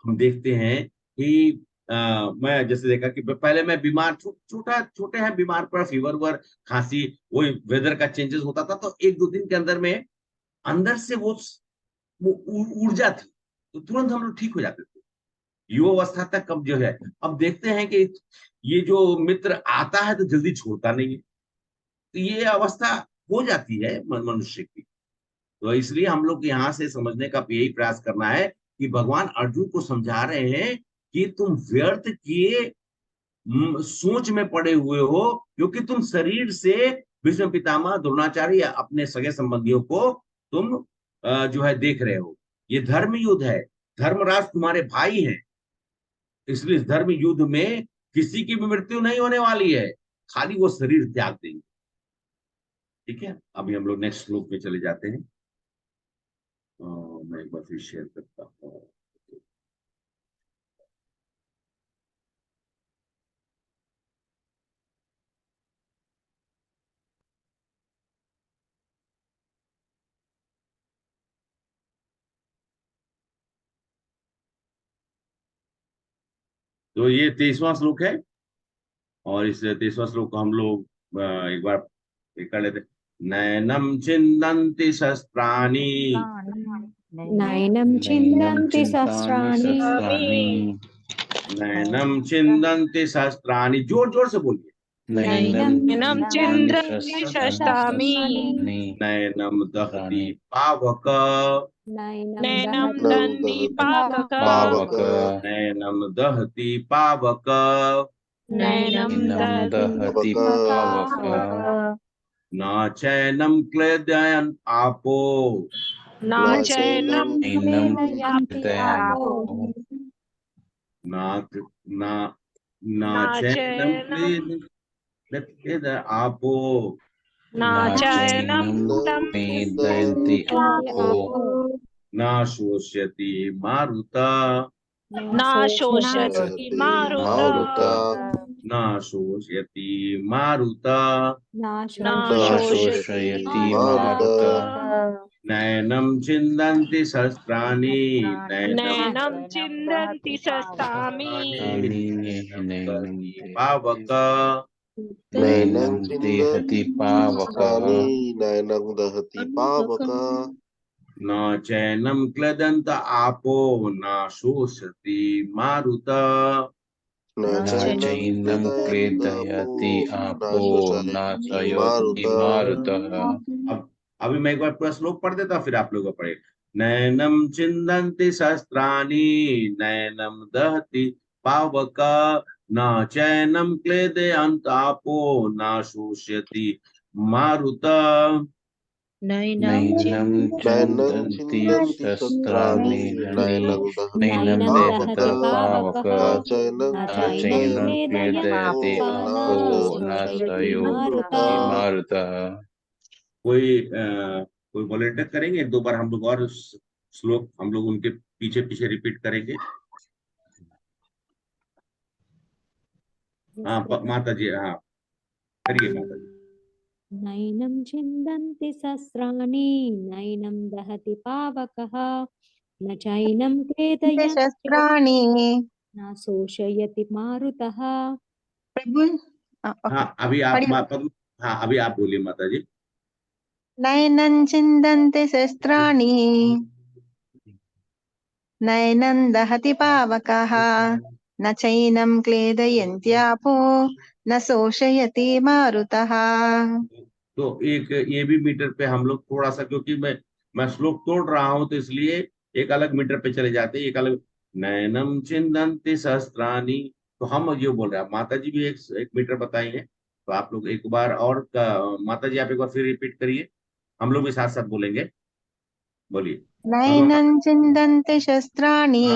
हम देखते हैं कि मैं जैसे देखा कि पहले मैं बीमार छोटे हैं बीमार पड़ा, फीवर वर खांसी, वही वेदर का चेंजेस होता था, तो 1-2 दिन के अंदर में अंदर से वो ऊर्जा थी, तो तुरंत हम लोग ठीक हो जाते थे। युवावस्था तक अब जो है, अब देखते हैं कि ये जो मित्र आता है तो जल्दी छोड़ता नहीं है, तो ये अवस्था हो जाती है मनुष्य की। तो इसलिए हम लोग यहाँ से समझने का यही प्रयास करना है कि भगवान अर्जुन को समझा रहे हैं कि तुम व्यर्थ किए सोच में पड़े हुए हो, क्योंकि तुम शरीर से भीष्म पितामह द्रोणाचार्य या अपने सगे संबंधियों को तुम जो है देख रहे हो। ये धर्म युद्ध है, धर्मराज तुम्हारे भाई हैं, इसलिए इस धर्म युद्ध में किसी की भी मृत्यु नहीं होने वाली है, खाली वो शरीर त्याग देंगे। ठीक है, अभी हम लोग नेक्स्ट श्लोक में चले जाते हैं। मैं एक बार फिर शेयर करता हूँ। तो ये 23वां श्लोक है, और इस 23वां श्लोक को हम लोग एक बार कर लेते हैं। नैनम छिन्दन्ति शस्त्राणि, नैनं छिन्दन्ति शस्त्राणि, नैनम छिन्दन्ति शस्त्राणि, जोर जोर से बोलिए। नैनं छिन्दन्ति शस्त्राणि, नैनम दहति पावक, नैनं दहति पावक, नैनम दहति पावक, नैनं दहति पावक, न चैनम क्लेदयन् आपो, न चैनं न चैनम क्लेदयन् आपो, न चैनं न शोष्यति मारुता, न शोषयति मारुता, न शोष्यति मारुता, न शोषयति मारुता, नैनं छिन्दन्ति शस्त्राणि, नैनं छिन्दन्ति शस्त्राणि, पावक, नैनं दहति पावक, नैनं दहति पावक, न चैनं क्लेदन्त आपो, न शोषयति मारुता, न चैनं क्लेदयति आपो, न शोषयति मारुतः। अभी मैं एक बार पूरा श्लोक पढ़ देता, फिर आप लोग पढ़े। नैनम छिन्दन्ति शस्त्राणि, नैनम दहति पावक, न चैनम क्लेदयन्त आपो, न शोष्यति मारुता, नैनं छिन्दन्ति शस्त्राणि, नैनं दहति पावक, न चैनं क्लेदयति आपो, न शोषयति मारुतः। कोई वॉलंटियर करेंगे? एक दो बार हम लोग और श्लोक हम लोग उनके पीछे पीछे रिपीट करेंगे। हाँ माता जी, हाँ करिए माता जी। नैनं छिन्दन्ति शस्त्राणि, नैनं दहति पावकः, न चैनं क्लेदयति शस्त्राणि, न शोषयति मारुतः। प्रभु हाँ अभी आप बोलिए माता जी। नैनं छिन्दन्ति शस्त्राणि, नैनं दहति पावकः, न चैनं क्लेदयन्त्यापो, न शोषयति मारुतः। तो एक ये भी मीटर पे हम लोग थोड़ा सा, क्योंकि मैं श्लोक तोड़ रहा हूं तो इसलिए एक अलग मीटर पे चले जाते हैं, एक अलग। नैनम छिन्दन्ति शस्त्राणि, तो हम ये बोल रहे हैं, माता जी भी एक मीटर बताई है, तो आप लोग एक बार और माता जी आप एक बार फिर रिपीट करिए, हम लोग भी साथ साथ बोलेंगे, बोलिए। नैनं छिन्दन्ति शस्त्राणि,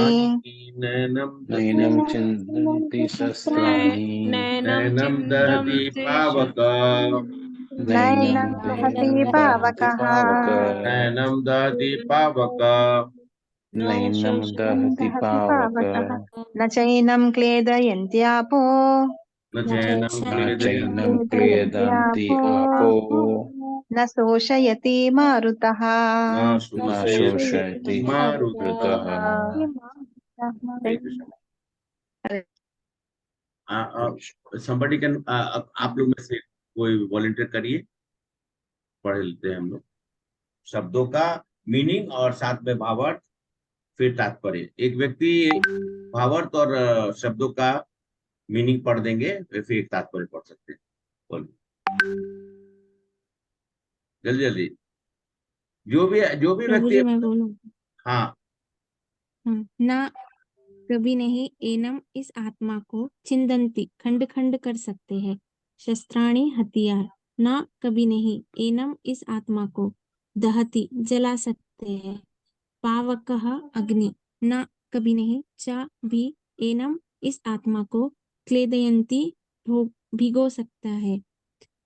नैनं छिन्दन्ति शस्त्राणि, नैनं दहति पावक, नैनं दहति पावकः, नैनं दहति पावक, नैनं दहति पावक, न चैनं क्लेदयन्त्यापो, न चैनं क्लेदयन्ति आपो, न शोषयति मारुतः। न शोषयति मारुतः। somebody can आप लोग में से कोई वॉलंटियर करिए, पढ़ लेते हैं हम लोग शब्दों का मीनिंग और साथ में भावार्थ फिर तात्पर्य। एक व्यक्ति भावार्थ और शब्दों का मीनिंग पढ़ देंगे, फिर एक तात्पर्य पढ़ सकते हैं। बोलिए जल्दी जल्दी, जो भी प्रभु व्यक्ति। जी मैं बोलूं? हाँ ना कभी नहीं एनम इस आत्मा को चिंदंती खंड खंड कर सकते हैं शस्त्राणी हथियार। ना कभी नहीं एनम इस आत्मा को दहती जला सकते हैं पावकः अग्नि। ना कभी नहीं चा भी एनम इस आत्मा को क्लेदयंती भिगो सकता है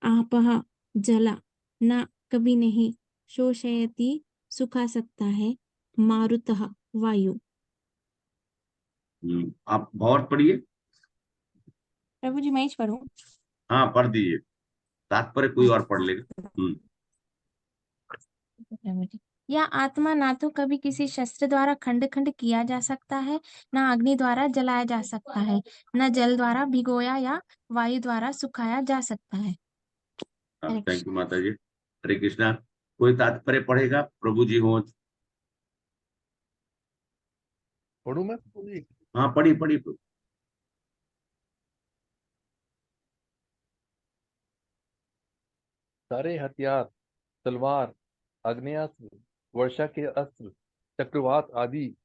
आपः जला। ना कभी नहीं शोषयति सुखा सकता है मारुतः वायु। आप भावार्थ पढ़िए। प्रभु जी मैं ही पढ़ूं? हाँ पढ़ दीजिए, तात्पर्य कोई और पढ़ लेगा। प्रभु जी, यह आत्मा ना तो कभी किसी शस्त्र द्वारा खंड खंड किया जा सकता है, ना अग्नि द्वारा जलाया जा सकता है, न जल द्वारा भिगोया या वायु द्वारा सुखाया जा सकता है। थैंक यू माता जी। हरे कृष्णा। कोई तात्पर्य पढ़ेगा? प्रभु जी हो। पढ़ू मैं? हाँ पढ़िए पढ़िए। सारे हथियार, तलवार, आग्नेयास्त्र, वर्षा के अस्त्र, चक्रवात आदि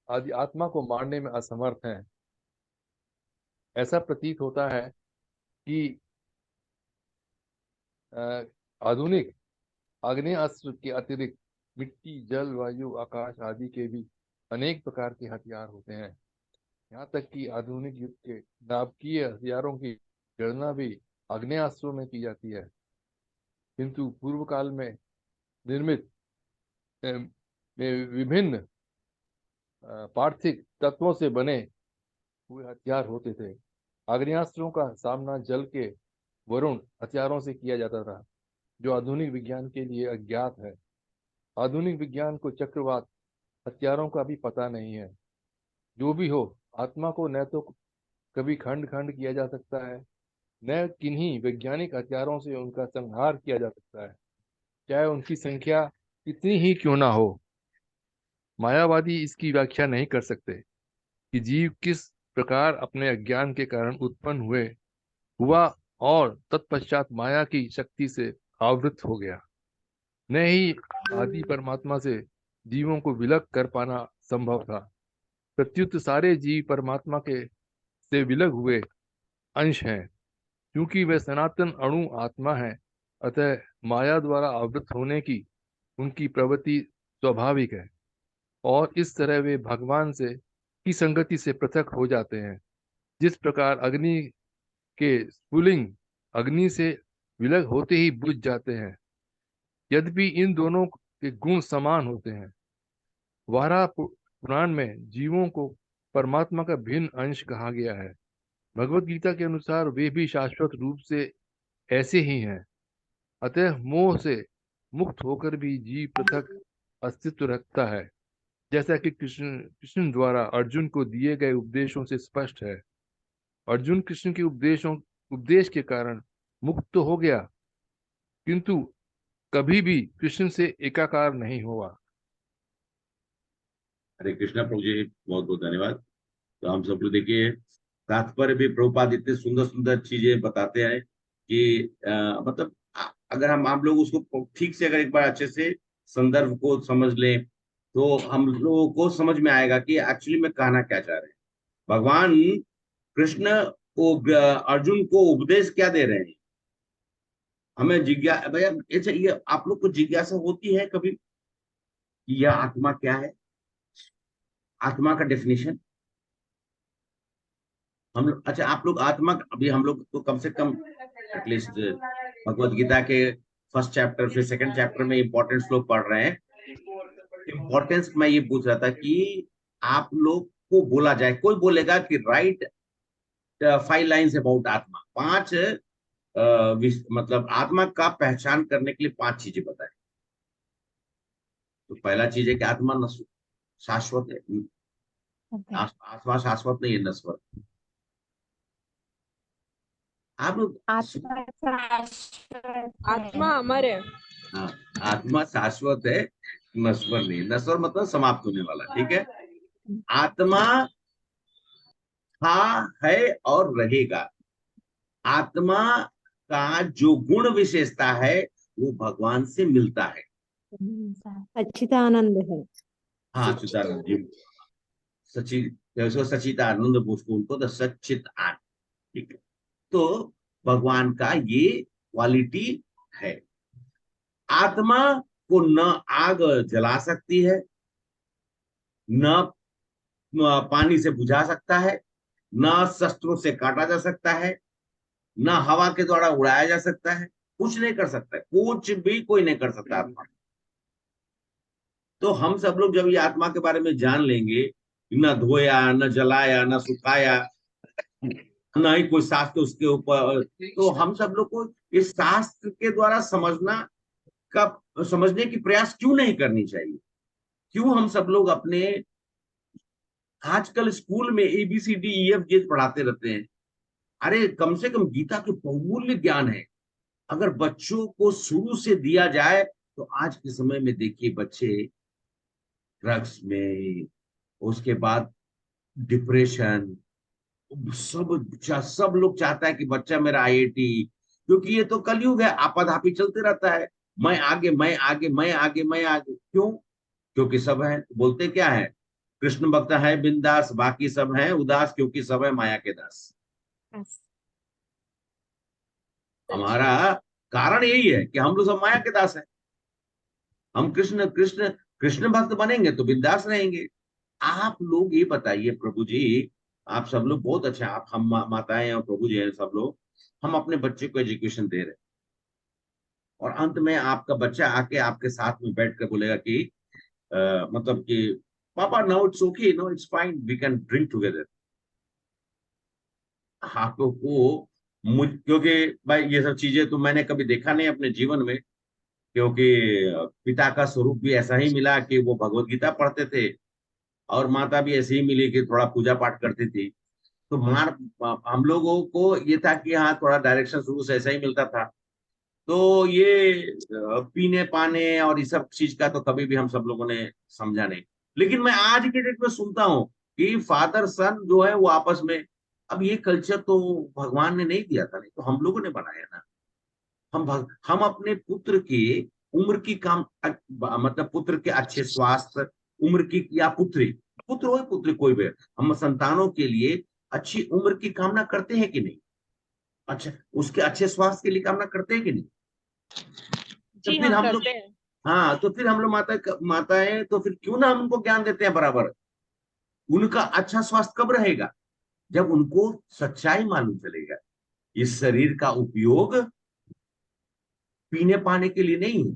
आत्मा को मारने में असमर्थ हैं। ऐसा प्रतीत होता है कि आधुनिक आग्नेयास्त्र के अतिरिक्त मिट्टी, जल, वायु, आकाश आदि के भी अनेक प्रकार के हथियार होते हैं। यहाँ तक कि आधुनिक युग के नाभिकीय हथियारों की गणना भी आग्नेयास्त्रों में की जाती है, किंतु पूर्व काल में निर्मित विभिन्न पार्थिव तत्वों से बने हुए हथियार होते थे। आग्नेयास्त्रों का सामना जल के वरुण हथियारों से किया जाता था, जो आधुनिक विज्ञान के लिए अज्ञात है। आधुनिक विज्ञान को चक्रवात हथियारों का भी पता नहीं है। जो भी हो, आत्मा को न तो कभी खंड खंड किया जा सकता है, न किन्हीं वैज्ञानिक हथियारों से उनका संहार किया जा सकता है, चाहे उनकी संख्या कितनी ही क्यों ना हो। मायावादी इसकी व्याख्या नहीं कर सकते कि जीव किस प्रकार अपने अज्ञान के कारण उत्पन्न हुआ और तत्पश्चात माया की शक्ति से आवृत हो गया। न ही आदि परमात्मा से जीवों को विलग कर पाना संभव था। प्रत्युत सारे जीव परमात्मा के से विलग हुए अंश हैं। क्योंकि वे सनातन अणु आत्मा है, अतः माया द्वारा आवृत होने की उनकी प्रवृत्ति स्वाभाविक है और इस तरह वे भगवान से की संगति से पृथक हो जाते हैं। जिस प्रकार अग्नि के स्फुलिंग अग्नि से विलग होते ही बुझ जाते हैं, यद्यपि इन दोनों के गुण समान होते हैं। वारा पुराण में जीवों को परमात्मा का भिन्न अंश कहा गया है। भगवत गीता के अनुसार वे भी शाश्वत रूप से ऐसे ही हैं। अतः मोह से मुक्त होकर भी जीव पृथक अस्तित्व रखता है, जैसा कि कृष्ण द्वारा अर्जुन को दिए गए उपदेशों से स्पष्ट है। अर्जुन कृष्ण के उपदेश के कारण मुक्त तो हो गया, किंतु कभी भी कृष्ण से एकाकार नहीं हुआ। हरे कृष्णा प्रभु जी, बहुत बहुत धन्यवाद। तो हम सब लोग देखिए, तात्पर्य भी प्रभुपाद इतने सुंदर सुंदर चीजें बताते हैं कि मतलब अगर हम आप लोग उसको ठीक से अगर एक बार अच्छे से संदर्भ को समझ लें तो हम लोगों को समझ में आएगा कि एक्चुअली में कहना क्या चाह रहे हैं। भगवान कृष्ण को अर्जुन को उपदेश क्या दे रहे हैं। हमें जिज्ञासा, भैया ये आप लोग को जिज्ञासा होती है कभी कि यह आत्मा क्या है, आत्मा का डेफिनेशन हम लोग, अच्छा आप लोग आत्मा, अभी हम लोग तो कम से कम एटलीस्ट भगवत गीता के फर्स्ट चैप्टर फिर सेकंड चैप्टर में इंपॉर्टेंट श्लोक पढ़ रहे हैं। इंपॉर्टेंस मैं ये पूछ रहा था कि आप लोग को बोला जाए, कोई बोलेगा कि राइट 5 लाइन्स अबाउट आत्मा, 5 मतलब आत्मा का पहचान करने के लिए 5 चीजें बताएं। तो पहला चीज है कि आत्मा शाश्वत है, आत्मा शाश्वत नहीं है, नश्वर। आप लोग आत्मा अमर है। हाँ, आत्मा शाश्वत है, नश्वर नहीं। नश्वर मतलब समाप्त होने वाला, ठीक है। आत्मा था, है और रहेगा। आत्मा का जो गुण विशेषता है वो भगवान से मिलता है। सच्चिदानंद है। हाँ, चिदानंद जी, सचिदानंद उसको उनको तो सच्चित आनंद, ठीक है। तो भगवान का ये क्वालिटी है। आत्मा को न आग जला सकती है, न पानी से बुझा सकता है, न शस्त्रों से काटा जा सकता है, न हवा के द्वारा उड़ाया जा सकता है, कुछ नहीं कर सकता है, कुछ भी कोई नहीं कर सकता आत्मा। तो हम सब लोग जब ये आत्मा के बारे में जान लेंगे, न धोया, न जलाया, न सुखाया, न ही कोई शास्त्र उसके ऊपर, तो हम सब लोग को इस शास्त्र के द्वारा समझने की प्रयास क्यों नहीं करनी चाहिए? क्यों हम सब लोग अपने आजकल स्कूल में ABCD, EF G पढ़ाते रहते हैं? अरे कम से कम गीता के बहुमूल्य ज्ञान है, अगर बच्चों को शुरू से दिया जाए तो आज के समय में देखिए बच्चे ड्रग्स में, उसके बाद डिप्रेशन, सब लोग चाहता है कि बच्चा मेरा IIT, क्योंकि ये तो कलयुग है, आपाधापी चलते रहता है, मैं आगे मैं आगे मैं आगे मैं आगे। क्यों? क्योंकि सब है, बोलते क्या है, कृष्ण भक्त है बिंदास, बाकी सब है उदास, क्योंकि सब है माया के दास। हमारा कारण यही है कि हम लोग सब माया के दास हैं। हम कृष्ण कृष्ण कृष्ण भक्त बनेंगे तो बिंदास रहेंगे। आप लोग ये बताइए प्रभु जी, आप सब लोग बहुत अच्छा, आप हम माताएं और प्रभु जी हैं सब लोग, हम अपने बच्चे को एजुकेशन दे रहे हैं, और अंत में आपका बच्चा आके आपके साथ में बैठ कर बोलेगा कि मतलब कि पापा no it's okay, no it's fine, we can drink together. आपको क्योंकि भाई ये सब चीजें तो मैंने कभी देखा नहीं अपने जीवन में, क्योंकि पिता का स्वरूप भी ऐसा ही मिला कि वो भगवत गीता पढ़ते थे, और माता भी ऐसे ही मिली कि थोड़ा पूजा पाठ करती थी। तो हम लोगों को ये था कि हाँ थोड़ा डायरेक्शन शुरू से ऐसा ही मिलता था। तो ये पीने पाने और इस सब चीज का तो कभी भी हम सब लोगों ने समझा नहीं। लेकिन मैं आज के डेट में सुनता हूँ कि फादर सन जो है वो आपस में, अब ये कल्चर तो भगवान ने नहीं दिया था, नहीं तो हम लोगों ने बनाया ना। हम अपने पुत्र की उम्र की मतलब पुत्र के अच्छे स्वास्थ्य, उम्र की, या पुत्र हो पुत्र कोई भी, हम संतानों के लिए अच्छी उम्र की कामना करते हैं कि नहीं? अच्छा, उसके अच्छे स्वास्थ्य के लिए कामना करते हैं कि नहीं? तो जी फिर हम हम लोग, करते हैं। हाँ, तो फिर हम लोग माताएं तो फिर क्यों ना हम उनको ज्ञान देते हैं बराबर? उनका अच्छा स्वास्थ्य कब रहेगा? जब उनको सच्चाई मालूम चलेगा। इस शरीर का उपयोग पीने पाने के लिए नहीं है,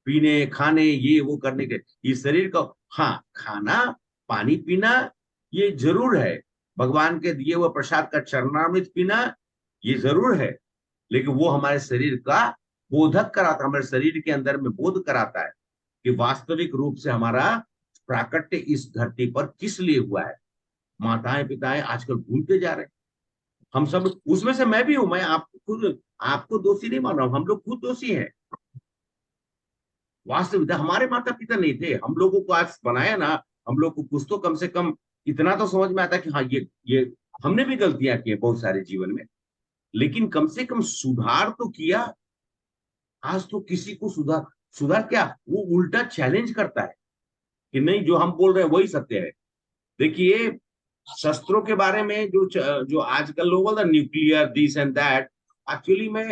पीने खाने ये वो करने के, इस शरीर का, हाँ, खाना पानी पीना ये जरूर है, भगवान के दिए हुए प्रसाद का चरणामृत पीना ये जरूर है, लेकिन वो हमारे शरीर का बोधक कराता, हमारे शरीर के अंदर में बोध कराता है कि वास्तविक रूप से हमारा प्राकट्य इस धरती पर किस लिए हुआ है। माताएं पिताएं आजकल भूलते जा रहे हैं। हम सब, उसमें से मैं भी हूं, मैं आपको दोषी नहीं मान रहा हूं, हम लोग खुद दोषी हैं। वास्तविकता हमारे माता पिता नहीं थे, हम लोगों को आज बनाया ना, हम लोग को कुछ तो कम से कम इतना तो समझ में आता कि हाँ ये हमने भी गलतियां की हैं बहुत सारे जीवन में, लेकिन कम से कम सुधार तो किया। आज तो किसी को सुधार क्या, वो उल्टा चैलेंज करता है कि नहीं जो हम बोल रहे हैं वही सत्य है। देखिए शस्त्रों के बारे में जो आजकल लोग बोलते हैं nuclear this and that, actually में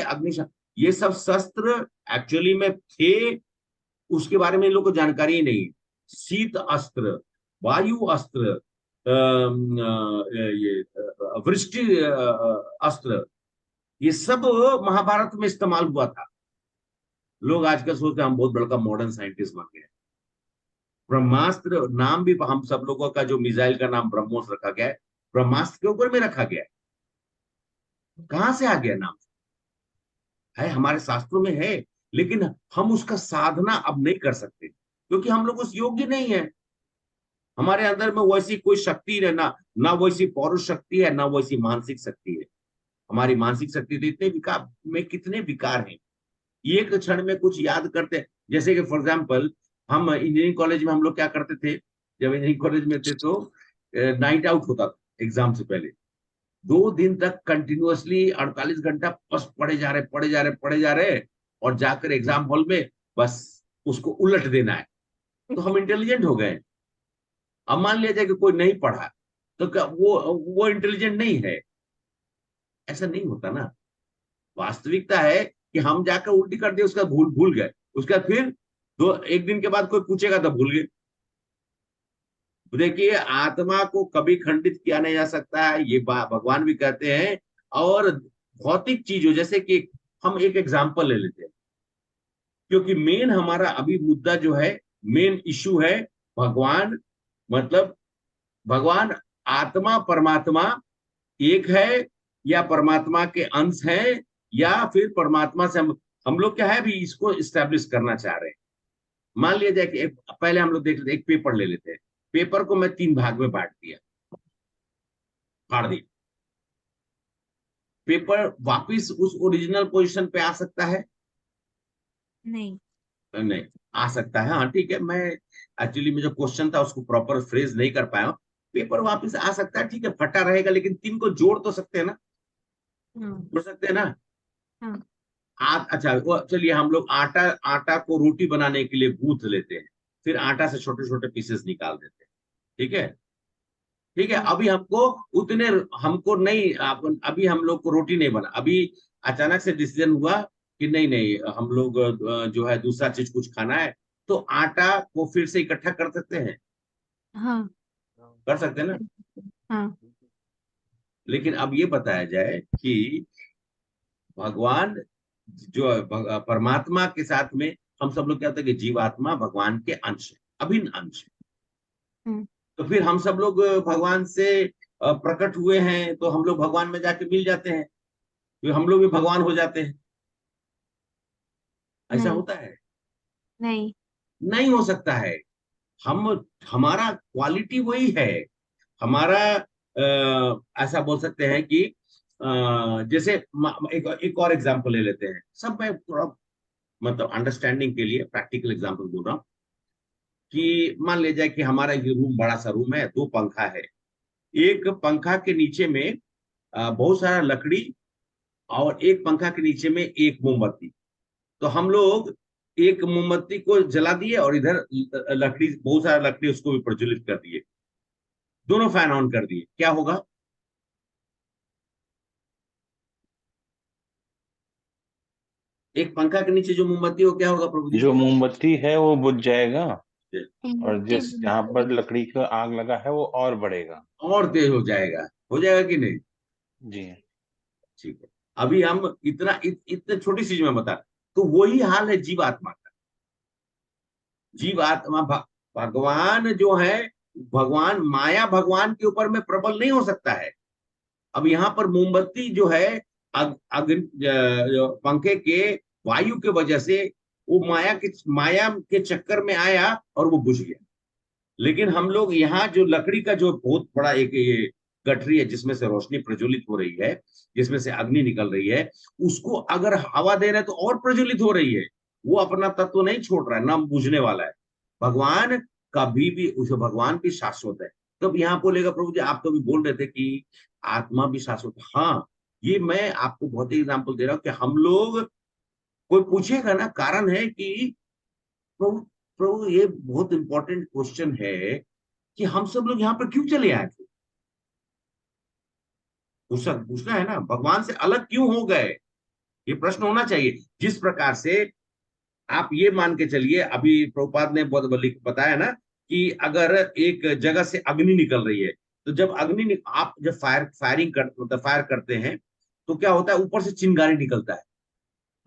ये सब शस्त्र एक्चुअली में थे, उसके बारे में इन लोग को जानकारी ही नहीं। शीत अस्त्र, वायु अस्त्र, ये वृष्टि अस्त्र, ये सब महाभारत में इस्तेमाल हुआ था। लोग आजकल सोचते हैं हम बहुत बड़ा मॉडर्न साइंटिस्ट बन गए। ब्रह्मास्त्र नाम भी हम सब लोगों का, जो मिसाइल का नाम ब्रह्मोस रखा गया है, ब्रह्मास्त्र के ऊपर में रखा गया है। कहां से आ गया नाम? है हमारे शास्त्रों में है, लेकिन हम उसका साधना अब नहीं कर सकते क्योंकि हम लोग उस योग्य नहीं है। हमारे अंदर में वैसी कोई शक्ति है ना, ना वैसी पौरुष शक्ति है, ना वैसी मानसिक शक्ति है। हमारी मानसिक शक्ति तो इतने विकार में कितने विकार हैं, एक क्षण में कुछ याद करते हैं। जैसे कि फॉर एग्जाम्पल हम इंजीनियरिंग कॉलेज में हम लोग क्या करते थे, जब इंजीनियरिंग कॉलेज में थे तो नाइट आउट होता था एग्जाम से पहले, 2 दिन तक कंटिन्यूअसली 48 घंटा बस पढ़े जा रहे और जाकर एग्जाम हॉल में बस उसको उलट देना है, तो हम इंटेलिजेंट हो गए। अब मान लिया जाए कि कोई नहीं पढ़ा तो क्या वो इंटेलिजेंट नहीं है? ऐसा नहीं होता ना। वास्तविकता है कि हम जाकर उल्टी कर दिए, उसका भूल भूल गए, उसके बाद फिर एक दिन के बाद कोई पूछेगा तो भूल गए। देखिए, आत्मा को कभी खंडित किया नहीं जा सकता है, ये भगवान भी कहते हैं। और भौतिक चीजों, जैसे कि हम एक एग्जांपल ले लेते हैं, क्योंकि मेन हमारा अभी मुद्दा जो है, मेन इशू है भगवान, मतलब भगवान आत्मा परमात्मा एक है या परमात्मा के अंश है, या फिर परमात्मा से हम लोग क्या है अभी इसको इस्टेब्लिश करना चाह रहे हैं। मान लिया जाए कि पहले हम लोग देख लेते हैं, एक पेपर ले लेते हैं, पेपर को मैं 3 भाग में बांट दिया, फाड़ दिया, पेपर वापिस उस ओरिजिनल पोजीशन पे आ सकता है? नहीं। नहीं आ सकता है। हाँ ठीक है, मैं एक्चुअली में जो क्वेश्चन था उसको प्रॉपर फ्रेज नहीं कर पाया। पेपर वापस आ सकता है, ठीक है, फटा रहेगा, लेकिन 3 को जोड़ तो सकते हैं ना, जोड़ सकते हैं ना। अच्छा वो चलिए, हम लोग आटा को रोटी बनाने के लिए गूंथ लेते हैं, फिर आटा से छोटे छोटे पीसेस निकाल देते हैं, ठीक है, ठीक है। अभी हमको नहीं, अभी हम लोग को रोटी नहीं बना, अभी अचानक से डिसीजन हुआ कि नहीं नहीं हम लोग जो है दूसरा चीज कुछ खाना है, तो आटा को फिर से इकट्ठा कर सकते हैं, हाँ। कर सकते हैं ना। हाँ। लेकिन अब ये बताया जाए कि भगवान जो परमात्मा के साथ में हम सब लोग क्या होता है कि जीवात्मा भगवान के अंश है, अभिन्न अंश है। तो फिर हम सब लोग भगवान से प्रकट हुए हैं, तो हम लोग भगवान में जाके मिल जाते हैं, तो हम लोग भी भगवान हो जाते हैं। ऐसा होता है? नहीं, नहीं हो सकता है। हमारा क्वालिटी वही है हमारा। ऐसा बोल सकते हैं कि जैसे एक और एग्जांपल ले लेते हैं, सब मैं थोड़ा मतलब अंडरस्टैंडिंग के लिए प्रैक्टिकल एग्जांपल बोल रहा हूँ कि मान लिया जाए कि हमारा ये रूम बड़ा सा रूम है, 2 पंखा है, एक पंखा के नीचे में बहुत सारा लकड़ी, और एक पंखा के नीचे में एक मोमबत्ती। तो हम लोग एक मोमबत्ती को जला दिए और इधर लकड़ी, बहुत सारा लकड़ी उसको भी प्रज्वलित कर दिए, दोनों फैन ऑन कर दिए, क्या होगा? एक पंखा के नीचे जो मोमबत्ती हो, क्या होगा प्रभु जी? जो मोमबत्ती है वो बुझ जाएगा, और जिस जहां पर लकड़ी का आग लगा है वो और बढ़ेगा, और तेज हो जाएगा कि नहीं? जी। ठीक है। अभी हम इतने छोटी चीज में बता, तो वही हाल है जीवात्मा का। जीवात्मा भगवान जो है, भगवान माया भगवान के ऊपर में प्रबल नहीं हो सकता है। अब यहाँ पर मोमबत्ती जो है पंखे के वायु के वजह से वो माया के चक्कर में आया और वो बुझ गया। लेकिन हम लोग यहाँ जो लकड़ी का जो बहुत बड़ा एक ये गठरी है जिसमें से रोशनी प्रज्वलित हो रही है, जिसमें से अग्नि निकल रही है, उसको अगर हवा दे रहे हैं तो और प्रज्वलित हो रही है, वो अपना तत्व नहीं छोड़ रहा है, ना बुझने वाला है। भगवान कभी भी उसे, भगवान भी शाश्वत है। तो यहाँ बोलेगा प्रभु जी, आप तो भी बोल रहे थे कि आत्मा भी शाश्वत है। हाँ, ये मैं आपको बहुत ही एग्जाम्पल दे रहा हूँ कि हम लोग, कोई पूछेगा ना, कारण है कि प्रभु प्रभु ये बहुत इंपॉर्टेंट क्वेश्चन है कि हम सब लोग यहाँ पर क्यों चले आए थे, पूछना है ना, भगवान से अलग क्यों हो गए, ये प्रश्न होना चाहिए। जिस प्रकार से आप ये मान के चलिए, अभी प्रभुपाद ने बहुत बताया ना कि अगर एक जगह से अग्नि निकल रही है, तो जब आप जब फायर करते हैं तो क्या होता है, ऊपर से चिंगारी निकलता है,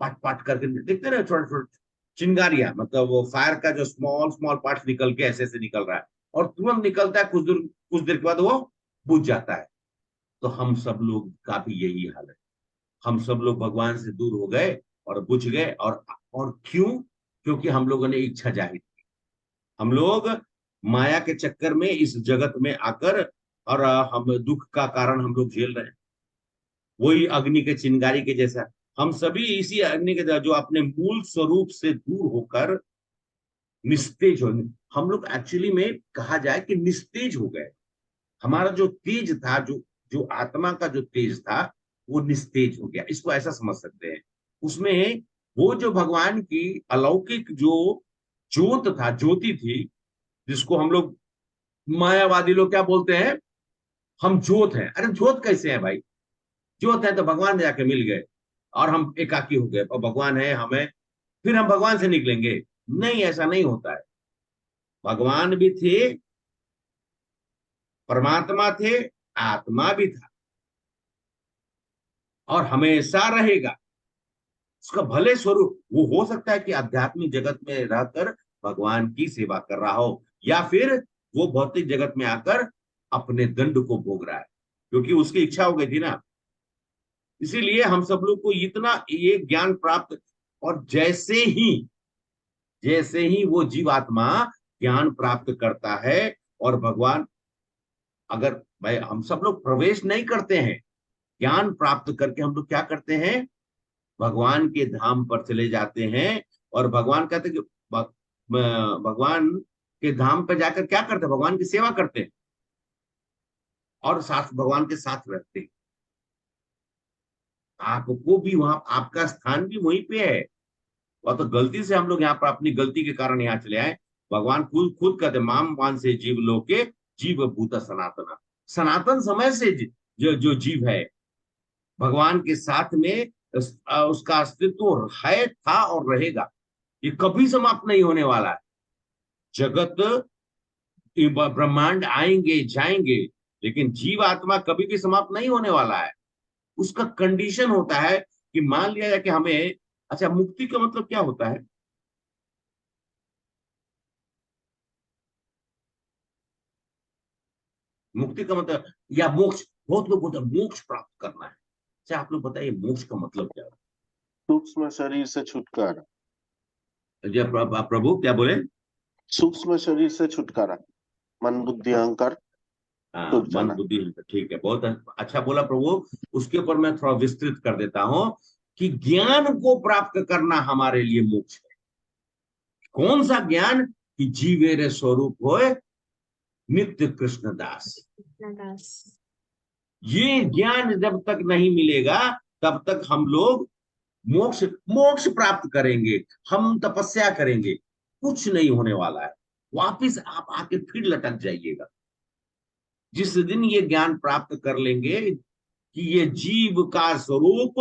पाट पाट करके देखते ना, छोटे छोटे चिंगारियां, मतलब वो फायर का जो स्मॉल स्मॉल पार्ट निकल के ऐसे ऐसे निकल रहा है, और तुरंत निकलता है, कुछ देर के बाद वो बुझ जाता है। तो हम सब लोग का भी यही हाल है, हम सब लोग भगवान से दूर हो गए और बुझ गए। और क्यों? क्योंकि हम लोगों ने इच्छा जाहिर की, हम लोग माया के चक्कर में इस जगत में आकर, और हम दुख का कारण हम लोग झेल रहे हैं। वही अग्नि के चिंगारी के जैसा हम सभी इसी अग्नि के जो अपने मूल स्वरूप से दूर होकर निस्तेज हो, हम लोग एक्चुअली में कहा जाए कि निस्तेज हो गए। हमारा जो तेज था, जो जो आत्मा का जो तेज था वो निस्तेज हो गया, इसको ऐसा समझ सकते हैं। उसमें वो जो भगवान की अलौकिक जो ज्योत था, ज्योति थी, जिसको हम लोग मायावादी लोग क्या बोलते हैं, हम ज्योत हैं। अरे ज्योत कैसे है भाई? ज्योत है तो भगवान जाके मिल गए और हम एकाकी हो गए और भगवान है हमें, फिर हम भगवान से निकलेंगे। नहीं, ऐसा नहीं होता है। भगवान भी थे, परमात्मा थे, आत्मा भी था और हमेशा रहेगा। उसका भले स्वरूप वो हो सकता है कि आध्यात्मिक जगत में रहकर भगवान की सेवा कर रहा हो, या फिर वो भौतिक जगत में आकर अपने दंड को भोग रहा है, क्योंकि उसकी इच्छा हो गई थी ना। इसीलिए हम सब लोग को इतना ये ज्ञान प्राप्त, और जैसे ही वो जीवात्मा ज्ञान प्राप्त करता है, और भगवान, अगर भाई हम सब लोग प्रवेश नहीं करते हैं, ज्ञान प्राप्त करके हम लोग क्या करते हैं, भगवान के धाम पर चले जाते हैं। और भगवान कहते हैं कि भगवान के धाम पर जाकर क्या करते हैं, भगवान की सेवा करते हैं और साथ भगवान के साथ रहते हैं। आपको भी वहां, आपका स्थान भी वहीं पे है। वह तो गलती से हम लोग यहाँ पर अपनी गलती के कारण यहाँ चले आए। भगवान खुद खुद कहते माम वान से जीव लोके जीव भूत सनातना, सनातन समय से जो जीव है भगवान के साथ में, उसका अस्तित्व है, था और रहेगा। ये कभी समाप्त नहीं होने वाला है। जगत, ब्रह्मांड आएंगे जाएंगे, लेकिन जीव आत्मा कभी भी समाप्त नहीं होने वाला है। उसका कंडीशन होता है कि मान लिया जाए कि हमें, अच्छा मुक्ति का मतलब क्या होता है? मुक्ति का मतलब या मोक्ष, बहुत लोग बोलते हैं मोक्ष प्राप्त करना है। अच्छा आप लोग बताइए मोक्ष का मतलब क्या है? सूक्ष्म शरीर से छुटकारा। जय प्रभु क्या बोले? सूक्ष्म शरीर से छुटकारा, मन बुद्धि अहंकार छूट मन जाना। बुद्धि, ठीक है, बहुत अच्छा बोला प्रभु। उसके ऊपर मैं थोड़ा विस्तृत कर देता हूं कि ज्ञान को प्राप्त करना हमारे लिए मोक्ष है। कौन सा ज्ञान? कि जीवेरे स्वरूप होए नित्य कृष्ण दास। ये ज्ञान जब तक नहीं मिलेगा तब तक हम लोग मोक्ष मोक्ष प्राप्त करेंगे, हम तपस्या करेंगे, कुछ नहीं होने वाला है। वापिस आप आके फिर लटक जाइएगा। जिस दिन ये ज्ञान प्राप्त कर लेंगे कि ये जीव का स्वरूप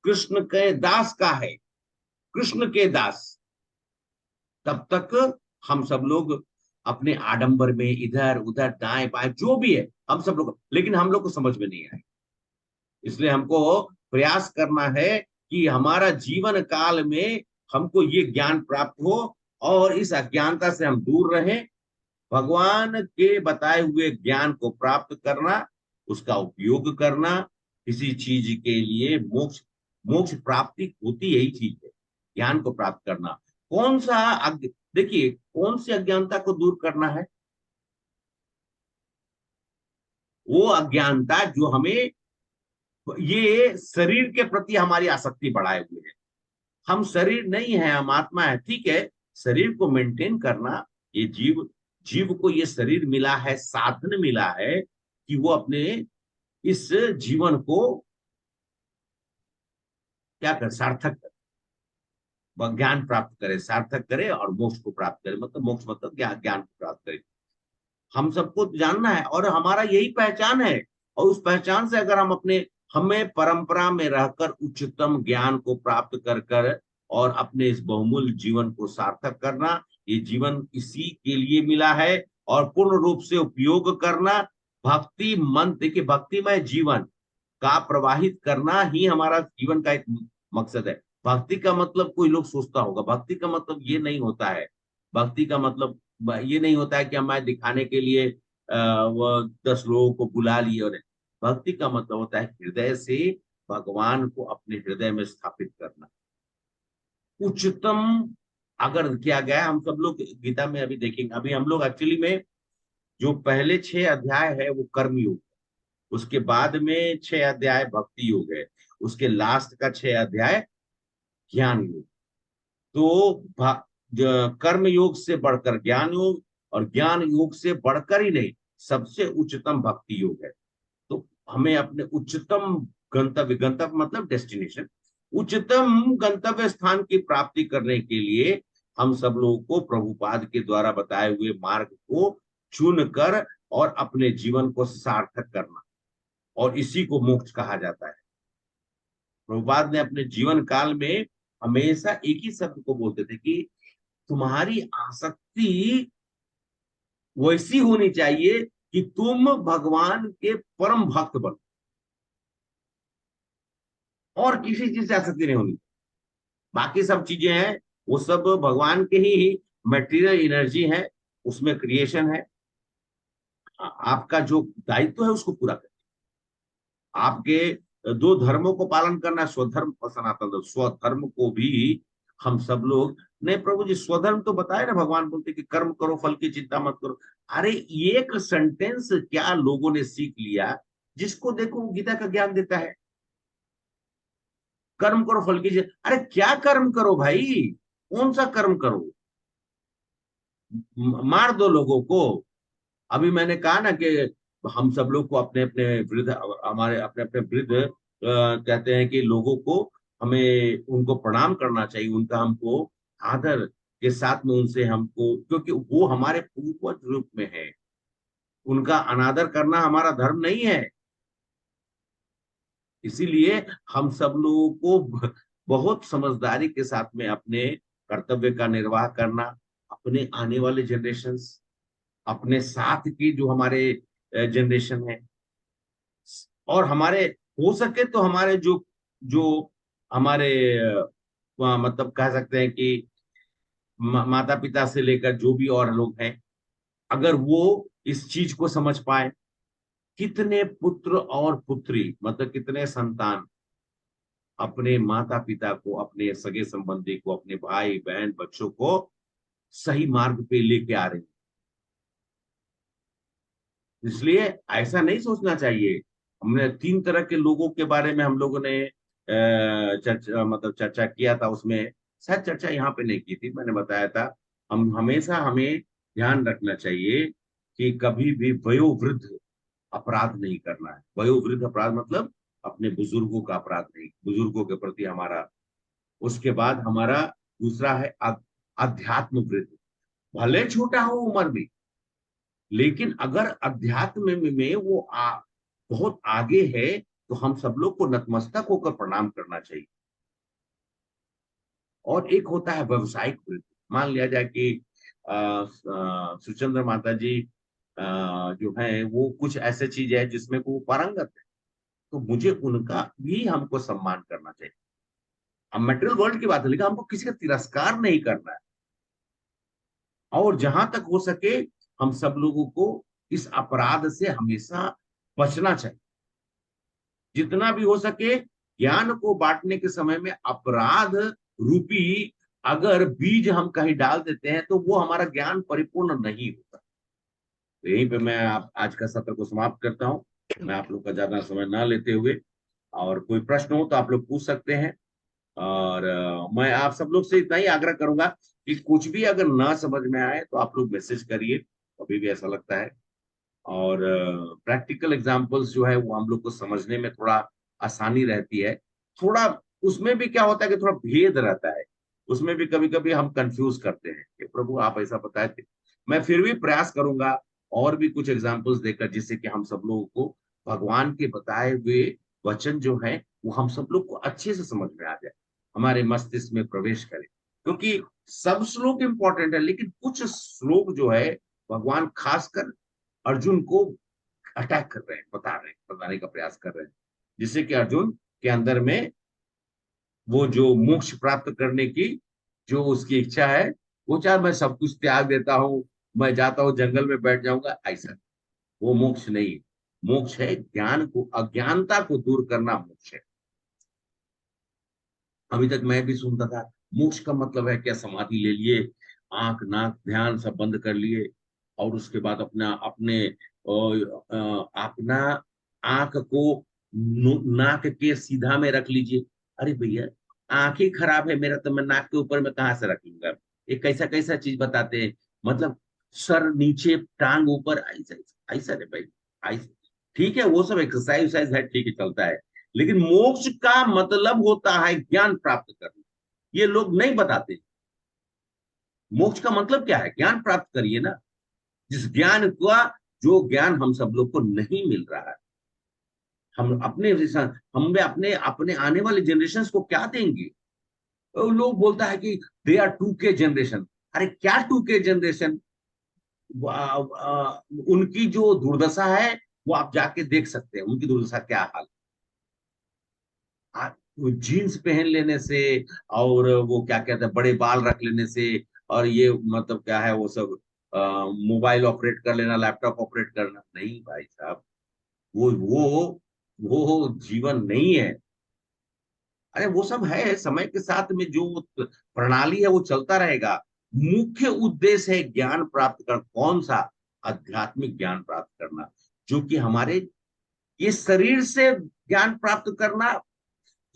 कृष्ण के दास का है, कृष्ण के दास, तब तक हम सब लोग अपने आडंबर में इधर उधर दाएं बाएं जो भी है हम सब लोग, लेकिन हम लोग को समझ में नहीं आए। इसलिए हमको प्रयास करना है कि हमारा जीवन काल में हमको ये ज्ञान प्राप्त हो और इस अज्ञानता से हम दूर रहें। भगवान के बताए हुए ज्ञान को प्राप्त करना, उसका उपयोग करना, किसी चीज के लिए मोक्ष मोक्ष प्राप्ति होती यही चीज है, ज्ञान को प्राप्त करना। कौन सा देखिए, कौन सी अज्ञानता को दूर करना है? वो अज्ञानता जो हमें ये शरीर के प्रति हमारी आसक्ति बढ़ाए हुए है। हम शरीर नहीं है, हम आत्मा है। ठीक है, शरीर को मेंटेन करना, ये जीव को ये शरीर मिला है, साधन मिला है कि वो अपने इस जीवन को क्या कर, सार्थक करे, ज्ञान प्राप्त करे, सार्थक करे और मोक्ष को प्राप्त करे। मतलब मोक्ष मतलब ज्ञान को प्राप्त करे। हम सबको जानना है और हमारा यही पहचान है। और उस पहचान से अगर हम हमें परंपरा में रहकर उच्चतम ज्ञान को प्राप्त कर कर और अपने इस बहुमूल्य जीवन को सार्थक करना, ये जीवन इसी के लिए मिला है, और पूर्ण रूप से उपयोग करना, भक्ति मन, देखिए भक्तिमय जीवन का प्रवाहित करना ही हमारा जीवन का एक मकसद है। भक्ति का मतलब कोई लोग सोचता होगा, भक्ति का मतलब ये नहीं होता है। भक्ति का मतलब ये नहीं होता है कि मैं दिखाने के लिए वो 10 लोगों को बुला लिए। और भक्ति का मतलब होता है हृदय से भगवान को अपने हृदय में स्थापित करना। उच्चतम अगर किया गया, हम सब लोग गीता में अभी देखेंगे, अभी हम लोग एक्चुअली में जो पहले 6 अध्याय है वो कर्मयोग, उसके बाद में 6 अध्याय भक्ति योग है, उसके लास्ट का 6 अध्याय ज्ञान योग। तो कर्म योग से बढ़कर ज्ञान योग, और ज्ञान योग से बढ़कर ही नहीं, सबसे उच्चतम भक्ति योग है। तो हमें अपने उच्चतम गंतव्य मतलब डेस्टिनेशन, उच्चतम गंतव्य स्थान की प्राप्ति करने के लिए हम सब लोगों को प्रभुपाद के द्वारा बताए हुए मार्ग को चुनकर और अपने जीवन को सार्थक करना, और इसी को मोक्ष कहा जाता है। प्रभुपाद ने अपने जीवन काल में हमेशा एक ही शब्द को बोलते थे कि तुम्हारी आसक्ति वैसी होनी चाहिए कि तुम भगवान के परम भक्त बनो, और किसी चीज से आसक्ति नहीं होनी। बाकी सब चीजें हैं वो सब भगवान के ही मटेरियल एनर्जी है, उसमें क्रिएशन है। आपका जो दायित्व है उसको पूरा करें। आपके 2 धर्मों को पालन करना, स्वधर्म और सनातन धर्म। स्वधर्म को भी हम सब लोग, नहीं प्रभु जी स्वधर्म तो बताए ना, भगवान बोलते कि कर्म करो फल की चिंता मत करो। अरे एक सेंटेंस क्या लोगों ने सीख लिया, जिसको देखो वो गीता का ज्ञान देता है, कर्म करो फल की चिंता। अरे क्या कर्म करो भाई, कौन सा कर्म करो? मार दो लोगों को। अभी मैंने कहा ना कि हम सब लोग को अपने अपने वृद्ध, हमारे अपने अपने वृद्ध कहते हैं कि लोगों को हमें उनको प्रणाम करना चाहिए, उनका हमको आदर के साथ में उनसे हमको, क्योंकि वो हमारे पूर्वज रूप में है, उनका अनादर करना हमारा धर्म नहीं है। इसीलिए हम सब लोगों को बहुत समझदारी के साथ में अपने कर्तव्य का निर्वाह करना, अपने आने वाले जनरेशंस, अपने साथ की जो हमारे जनरेशन है, और हमारे हो सके तो हमारे जो जो हमारे मतलब कह सकते हैं कि माता पिता से लेकर जो भी और लोग हैं, अगर वो इस चीज को समझ पाए, कितने पुत्र और पुत्री मतलब कितने संतान अपने माता पिता को, अपने सगे संबंधी को, अपने भाई बहन बच्चों को सही मार्ग पे लेके आ रहे हैं। इसलिए ऐसा नहीं सोचना चाहिए। हमने 3 तरह के लोगों के बारे में हम लोगों ने चर्चा किया था, उसमें शायद चर्चा यहाँ पे नहीं की थी, मैंने बताया था हमें ध्यान रखना चाहिए कि कभी भी वयोवृद्ध अपराध नहीं करना है। वयोवृद्ध अपराध मतलब अपने बुजुर्गों का अपराध नहीं, बुजुर्गों के प्रति हमारा। उसके बाद हमारा दूसरा है अध्यात्म वृद्ध, भले छोटा हो उम्र में, लेकिन अगर अध्यात्म में वो बहुत आगे है तो हम सब लोग को नतमस्तक होकर प्रणाम करना चाहिए। और एक होता है व्यवसायिक वृद्धि। मान लिया जाए कि सुचंद्र माता जी जो है वो कुछ ऐसे चीज है जिसमें वो पारंगत है, तो मुझे उनका भी हमको सम्मान करना चाहिए। अब मटेरियल वर्ल्ड की बात है, लेकिन हमको किसी का तिरस्कार नहीं करना है। और जहां तक हो सके हम सब लोगों को इस अपराध से हमेशा बचना चाहिए। जितना भी हो सके ज्ञान को बांटने के समय में अपराध रूपी अगर बीज हम कहीं डाल देते हैं तो वो हमारा ज्ञान परिपूर्ण नहीं होता। तो यहीं पे मैं आज का सत्र को समाप्त करता हूँ, मैं आप लोग का ज्यादा समय ना लेते हुए। और कोई प्रश्न हो तो आप लोग पूछ सकते हैं। और मैं आप सब लोग से इतना ही आग्रह करूंगा कि कुछ भी अगर ना समझ में आए तो आप लोग मैसेज करिए, कभी भी ऐसा लगता है। और प्रैक्टिकल एग्जांपल्स जो है वो हम लोग को समझने में थोड़ा आसानी रहती है। थोड़ा उसमें भी क्या होता है कि थोड़ा भेद रहता है, उसमें भी कभी कभी हम कंफ्यूज करते हैं कि प्रभु आप ऐसा बताए थे। मैं फिर भी प्रयास करूंगा और भी कुछ एग्जांपल्स देकर, जिससे कि हम सब लोगों को भगवान के बताए हुए वचन जो है वो हम सब लोग को अच्छे से समझ में आ जाए, हमारे मस्तिष्क में प्रवेश करे। क्योंकि सब श्लोक इंपॉर्टेंट है, लेकिन कुछ श्लोक जो है भगवान खासकर अर्जुन को अटैक कर रहे हैं, बताने का प्रयास कर रहे हैं, जिससे कि अर्जुन के अंदर में वो जो मोक्ष प्राप्त करने की जो उसकी इच्छा है, वो चाहे मैं सब कुछ त्याग देता हूँ, मैं जाता हूँ जंगल में बैठ जाऊंगा, ऐसा वो मोक्ष नहीं। मोक्ष है ज्ञान को, अज्ञानता को दूर करना मोक्ष है। अभी तक मैं भी सुनता था मोक्ष का मतलब है क्या, समाधि ले लिए, आंख नाक ध्यान सब बंद कर लिए, और उसके बाद अपना आंख को नाक के सीधा में रख लीजिए। अरे भैया आंख ही खराब है मेरा, तो मैं नाक के ऊपर में कहाँ से रख लूंगा? ये कैसा कैसा चीज बताते हैं, मतलब सर नीचे टांग ऊपर, ऐसा ऐसा रे भाई, ऐसा। ठीक है वो सब एक्सरसाइज है, ठीक है चलता है, लेकिन मोक्ष का मतलब होता है ज्ञान प्राप्त करना। ये लोग नहीं बताते। मोक्ष का मतलब क्या है? ज्ञान प्राप्त करिए ना। जिस ज्ञान का, जो ज्ञान हम सब लोग को नहीं मिल रहा है, हम अपने अपने आने वाले जनरेशन को क्या देंगे? तो लोग बोलता है कि दे आर 2K जनरेशन। अरे क्या 2K जनरेशन? उनकी जो दुर्दशा है वो आप जाके देख सकते हैं, उनकी दुर्दशा क्या हाल। जीन्स पहन लेने से, और वो क्या कहते हैं बड़े बाल रख लेने से, और ये मतलब क्या है वो सब, मोबाइल ऑपरेट कर लेना, लैपटॉप ऑपरेट करना, नहीं भाई साहब, वो जीवन नहीं है। अरे वो सब है, समय के साथ में जो प्रणाली है वो चलता रहेगा। मुख्य उद्देश्य है ज्ञान प्राप्त कर, कौन सा? आध्यात्मिक ज्ञान प्राप्त करना, जो कि हमारे ये शरीर से ज्ञान प्राप्त करना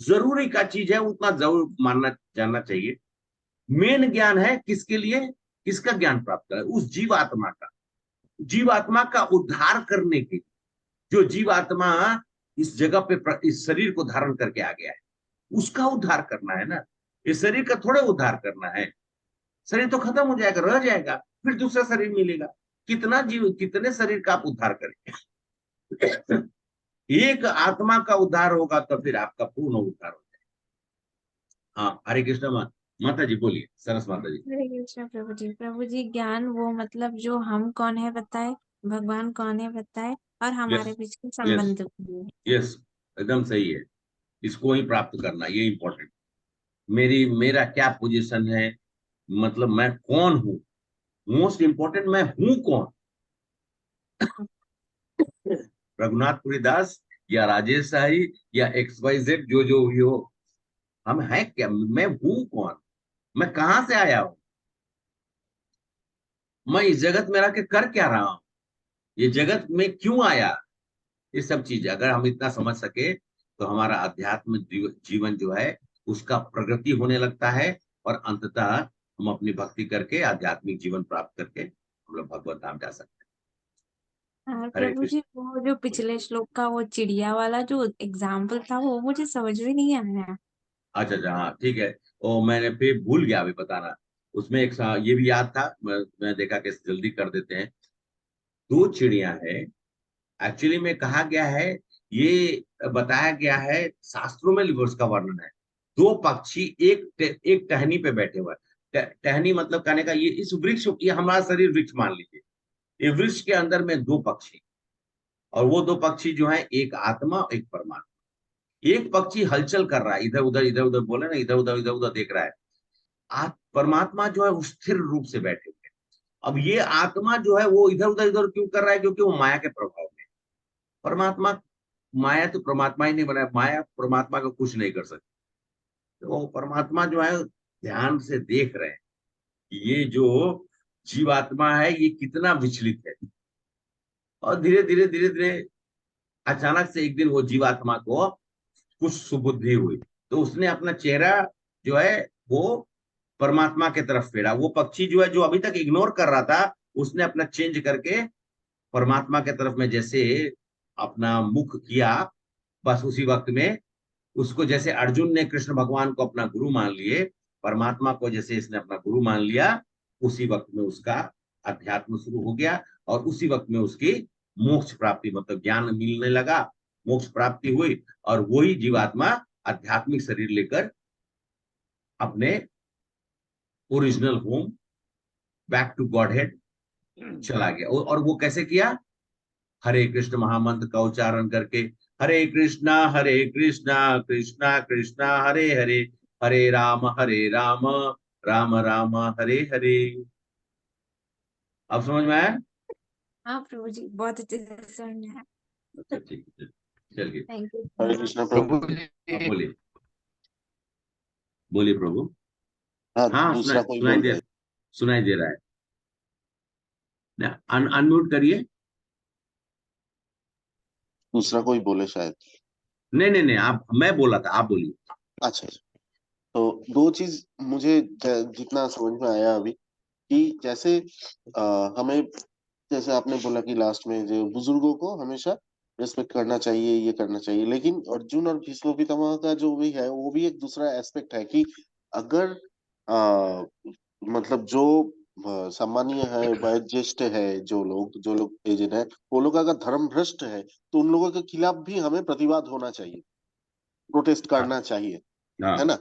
जरूरी का चीज है, उतना जरूर मानना जानना चाहिए। मेन ज्ञान है किसके लिए? किसका ज्ञान प्राप्त करें? उस जीवात्मा का, जीवात्मा का उद्धार करने के लिए। जो जीवात्मा इस जगह पे इस शरीर को धारण करके आ गया है, उसका उद्धार करना है ना। इस शरीर का थोड़े उद्धार करना है। शरीर तो खत्म हो जाएगा, रह जाएगा, फिर दूसरा शरीर मिलेगा। कितना जीव, कितने शरीर का आप उद्धार करेंगे? एक आत्मा का उद्धार होगा तो फिर आपका पूर्ण उद्धार हो जाएगा। हाँ, हरे कृष्ण माता जी बोलिए, सरस माता जी। हरे कृष्ण प्रभु जी। प्रभु जी ज्ञान वो मतलब जो हम कौन है बताए, भगवान कौन है बताए, और हमारे यस, बीच के यस, संबंध को। यस, एकदम सही है। इसको ही प्राप्त करना, ये इंपॉर्टेंट। मेरा क्या पोजीशन है, मतलब मैं कौन हूं, मोस्ट इंपॉर्टेंट मैं हूं कौन। रघुनाथपुरी दास या राजेश शाही या XYZ, जो जो भी हो, हम हैं क्या? मैं हूं कौन? मैं कहां से आया हूं? मैं इस जगत में रह के कर क्या रहा हूं? ये जगत में क्यों आया? ये सब चीज अगर हम इतना समझ सके तो हमारा आध्यात्मिक जीवन जो है उसका प्रगति होने लगता है, और अंततः हम अपनी भक्ति करके आध्यात्मिक जीवन प्राप्त करके हम लोग भगवत धाम जा सकते हैं। हरे प्रभु कृष्ण। जी वो जो पिछले श्लोक का वो चिड़िया वाला जो एग्जाम्पल था वो मुझे समझ में नहीं आया। अच्छा अच्छा, हाँ ठीक है। और मैंने फिर भूल गया अभी बताना। उसमें ये भी याद था, मैं देखा कैसे जल्दी कर देते हैं। दो चिड़िया है, एक्चुअली में कहा गया है, ये बताया गया है शास्त्रों में, लिवर्स का वर्णन है। दो पक्षी एक टहनी पे बैठे हुए हैं। टहनी मतलब कहने का, ये इस वृक्ष, ये हमारा शरीर वृक्ष मान लीजिए, ये वृक्ष के अंदर में दो पक्षी, और वो दो पक्षी जो है एक आत्मा एक परमात्मा। एक पक्षी हलचल कर रहा है, इधर उधर बोले ना, इधर उधर देख रहा है। परमात्मा जो है वो स्थिर रूप से बैठे हुए हैं। अब ये आत्मा जो है वो इधर उधर क्यों कर रहा है? क्योंकि वो माया के प्रभाव में। परमात्मा, माया तो परमात्मा ही नहीं बनाया, माया परमात्मा का कुछ नहीं कर सकती। तो परमात्मा जो है ध्यान से देख रहे हैं कि ये जो जीवात्मा है ये कितना विचलित है। और धीरे धीरे अचानक से एक दिन वो जीवात्मा को कुछ सुबुद्धि हुई, तो उसने अपना चेहरा जो है वो परमात्मा की तरफ फेरा। वो पक्षी जो है, जो अभी तक इग्नोर कर रहा था, उसने अपना चेंज करके परमात्मा की तरफ में जैसे अपना मुख किया, बस उसी वक्त में उसको, जैसे अर्जुन ने कृष्ण भगवान को अपना गुरु मान लिए, परमात्मा को जैसे इसने अपना गुरु मान लिया, उसी वक्त में उसका अध्यात्म शुरू हो गया, और उसी वक्त में उसकी मोक्ष प्राप्ति, मतलब ज्ञान मिलने लगा, मोक्ष प्राप्ति हुई, और वही जीवात्मा आध्यात्मिक शरीर लेकर अपने original home, back to Godhead चला गया। और वो कैसे किया? हरे कृष्ण महामंत्र का उच्चारण करके, हरे कृष्णा कृष्णा कृष्णा हरे हरे, हरे राम राम राम हरे हरे। अब समझ में आया? हाँ प्रभु जी बहुत अच्छे से समझ में आया। अच्छा ठीक है, चलिए। Thank you. हरे कृष्ण प्रभु। प्रभु जी अब बोलिए, बोलिए प्रभु। हाँ, हाँ दूसरा कोई सुनाई बोल दे, रहा है। सुनाई दे रहा है। अनम्यूट करिए। दूसरा कोई बोले शायद। नहीं नहीं नहीं, आप, मैं बोला था, आप बोलिए। अच्छा अच्छा। तो दो चीज मुझे जितना समझ में आया अभी, कि जैसे हमें, जैसे आपने बोला कि लास्ट में जो बुजुर्गों को हमेशा रिस्पेक्ट करना चाहिए, ये करना चाहिए, लेकिन अर्जुन और भीष्म पितामह का जो भी है वो भी एक दूसरा एस्पेक्ट है कि अगर आ, मतलब जो सम्मानीय है, वयोज्येष्ठ है, जो लोग एजेड है, वो लोग अगर धर्म भ्रष्ट है तो उन लोगों के खिलाफ भी हमें प्रतिवाद होना चाहिए, प्रोटेस्ट हाँ करना चाहिए, हाँ, है ना।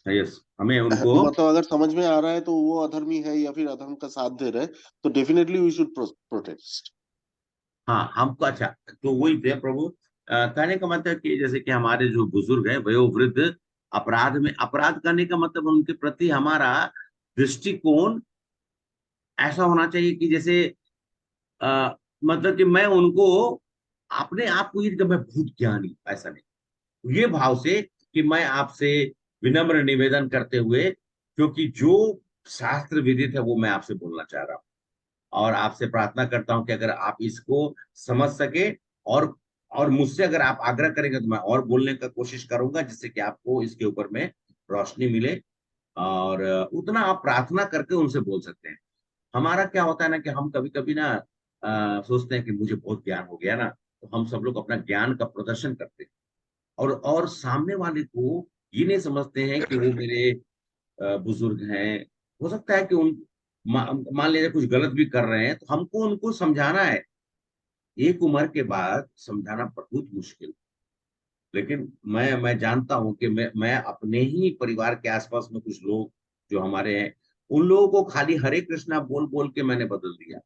यस, हमें उनको, मतलब अगर समझ में आ रहा है तो वो अधर्मी है या फिर अधर्म का साथ दे रहे हैं, तो डेफिनेटली वी शुड प्रोटेस्ट। हाँ हमको, अच्छा, तो वही थे प्रभु, कहने का मतलब कि जैसे कि हमारे जो बुजुर्ग हैं वयोवृद्ध, अपराध में, अपराध करने का मतलब उनके प्रति हमारा दृष्टिकोण ऐसा होना चाहिए कि जैसे मतलब कि मैं उनको, अपने आप को ये कि मैं बहुत ज्ञानी, ऐसा नहीं, ये भाव से कि मैं आपसे विनम्र निवेदन करते हुए, क्योंकि जो शास्त्र विदित है वो मैं आपसे बोलना चाह रहा हूँ, और आपसे प्रार्थना करता हूं कि अगर आप इसको समझ सके, और और मुझसे अगर आप आग्रह करेंगे तो मैं और बोलने का कोशिश करूंगा, जिससे कि आपको इसके ऊपर में रोशनी मिले, और उतना आप प्रार्थना करके उनसे बोल सकते हैं। हमारा क्या होता है ना कि हम कभी कभी ना सोचते हैं कि मुझे बहुत ज्ञान हो गया ना, तो हम सब लोग अपना ज्ञान का प्रदर्शन करते हैं, और सामने वाले को ये नहीं समझते हैं कि वो मेरे बुजुर्ग हैं। हो सकता है कि मान लीजिए कुछ गलत भी कर रहे हैं, तो हमको उनको समझाना है। एक उम्र के बाद समझाना बहुत मुश्किल, लेकिन मैं जानता हूं कि मैं अपने ही परिवार के आसपास में कुछ लोग जो हमारे हैं, उन लोगों को खाली हरे कृष्णा बोल बोल के मैंने बदल दिया।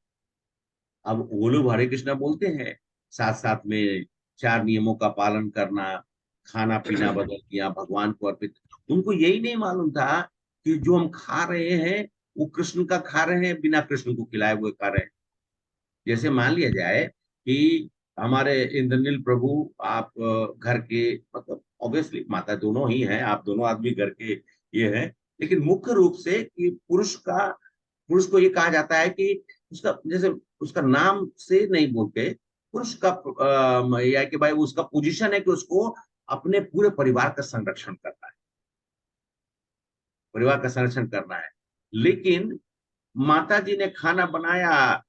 अब वो लोग हरे कृष्णा बोलते हैं, साथ साथ में 4 नियमों का पालन करना, खाना पीना बदल दिया, भगवान को अर्पित। उनको यही नहीं मालूम था कि जो हम खा रहे हैं वो कृष्ण का खा रहे हैं, बिना कृष्ण को खिलाए हुए खा रहे हैं। जैसे मान लिया जाए कि हमारे इंद्रनील प्रभु, आप घर के, मतलब ऑब्वियसली माता दोनों ही हैं, आप दोनों आदमी घर के ये हैं, लेकिन मुख्य रूप से कि पुरुष को ये कहा जाता है कि उसका, जैसे उसका नाम से नहीं बोलते, पुरुष का या कि भाई उसका पोजीशन है कि उसको अपने पूरे परिवार का संरक्षण करना है, परिवार का संरक्षण करना है। लेकिन माता जी ने खाना बनाया,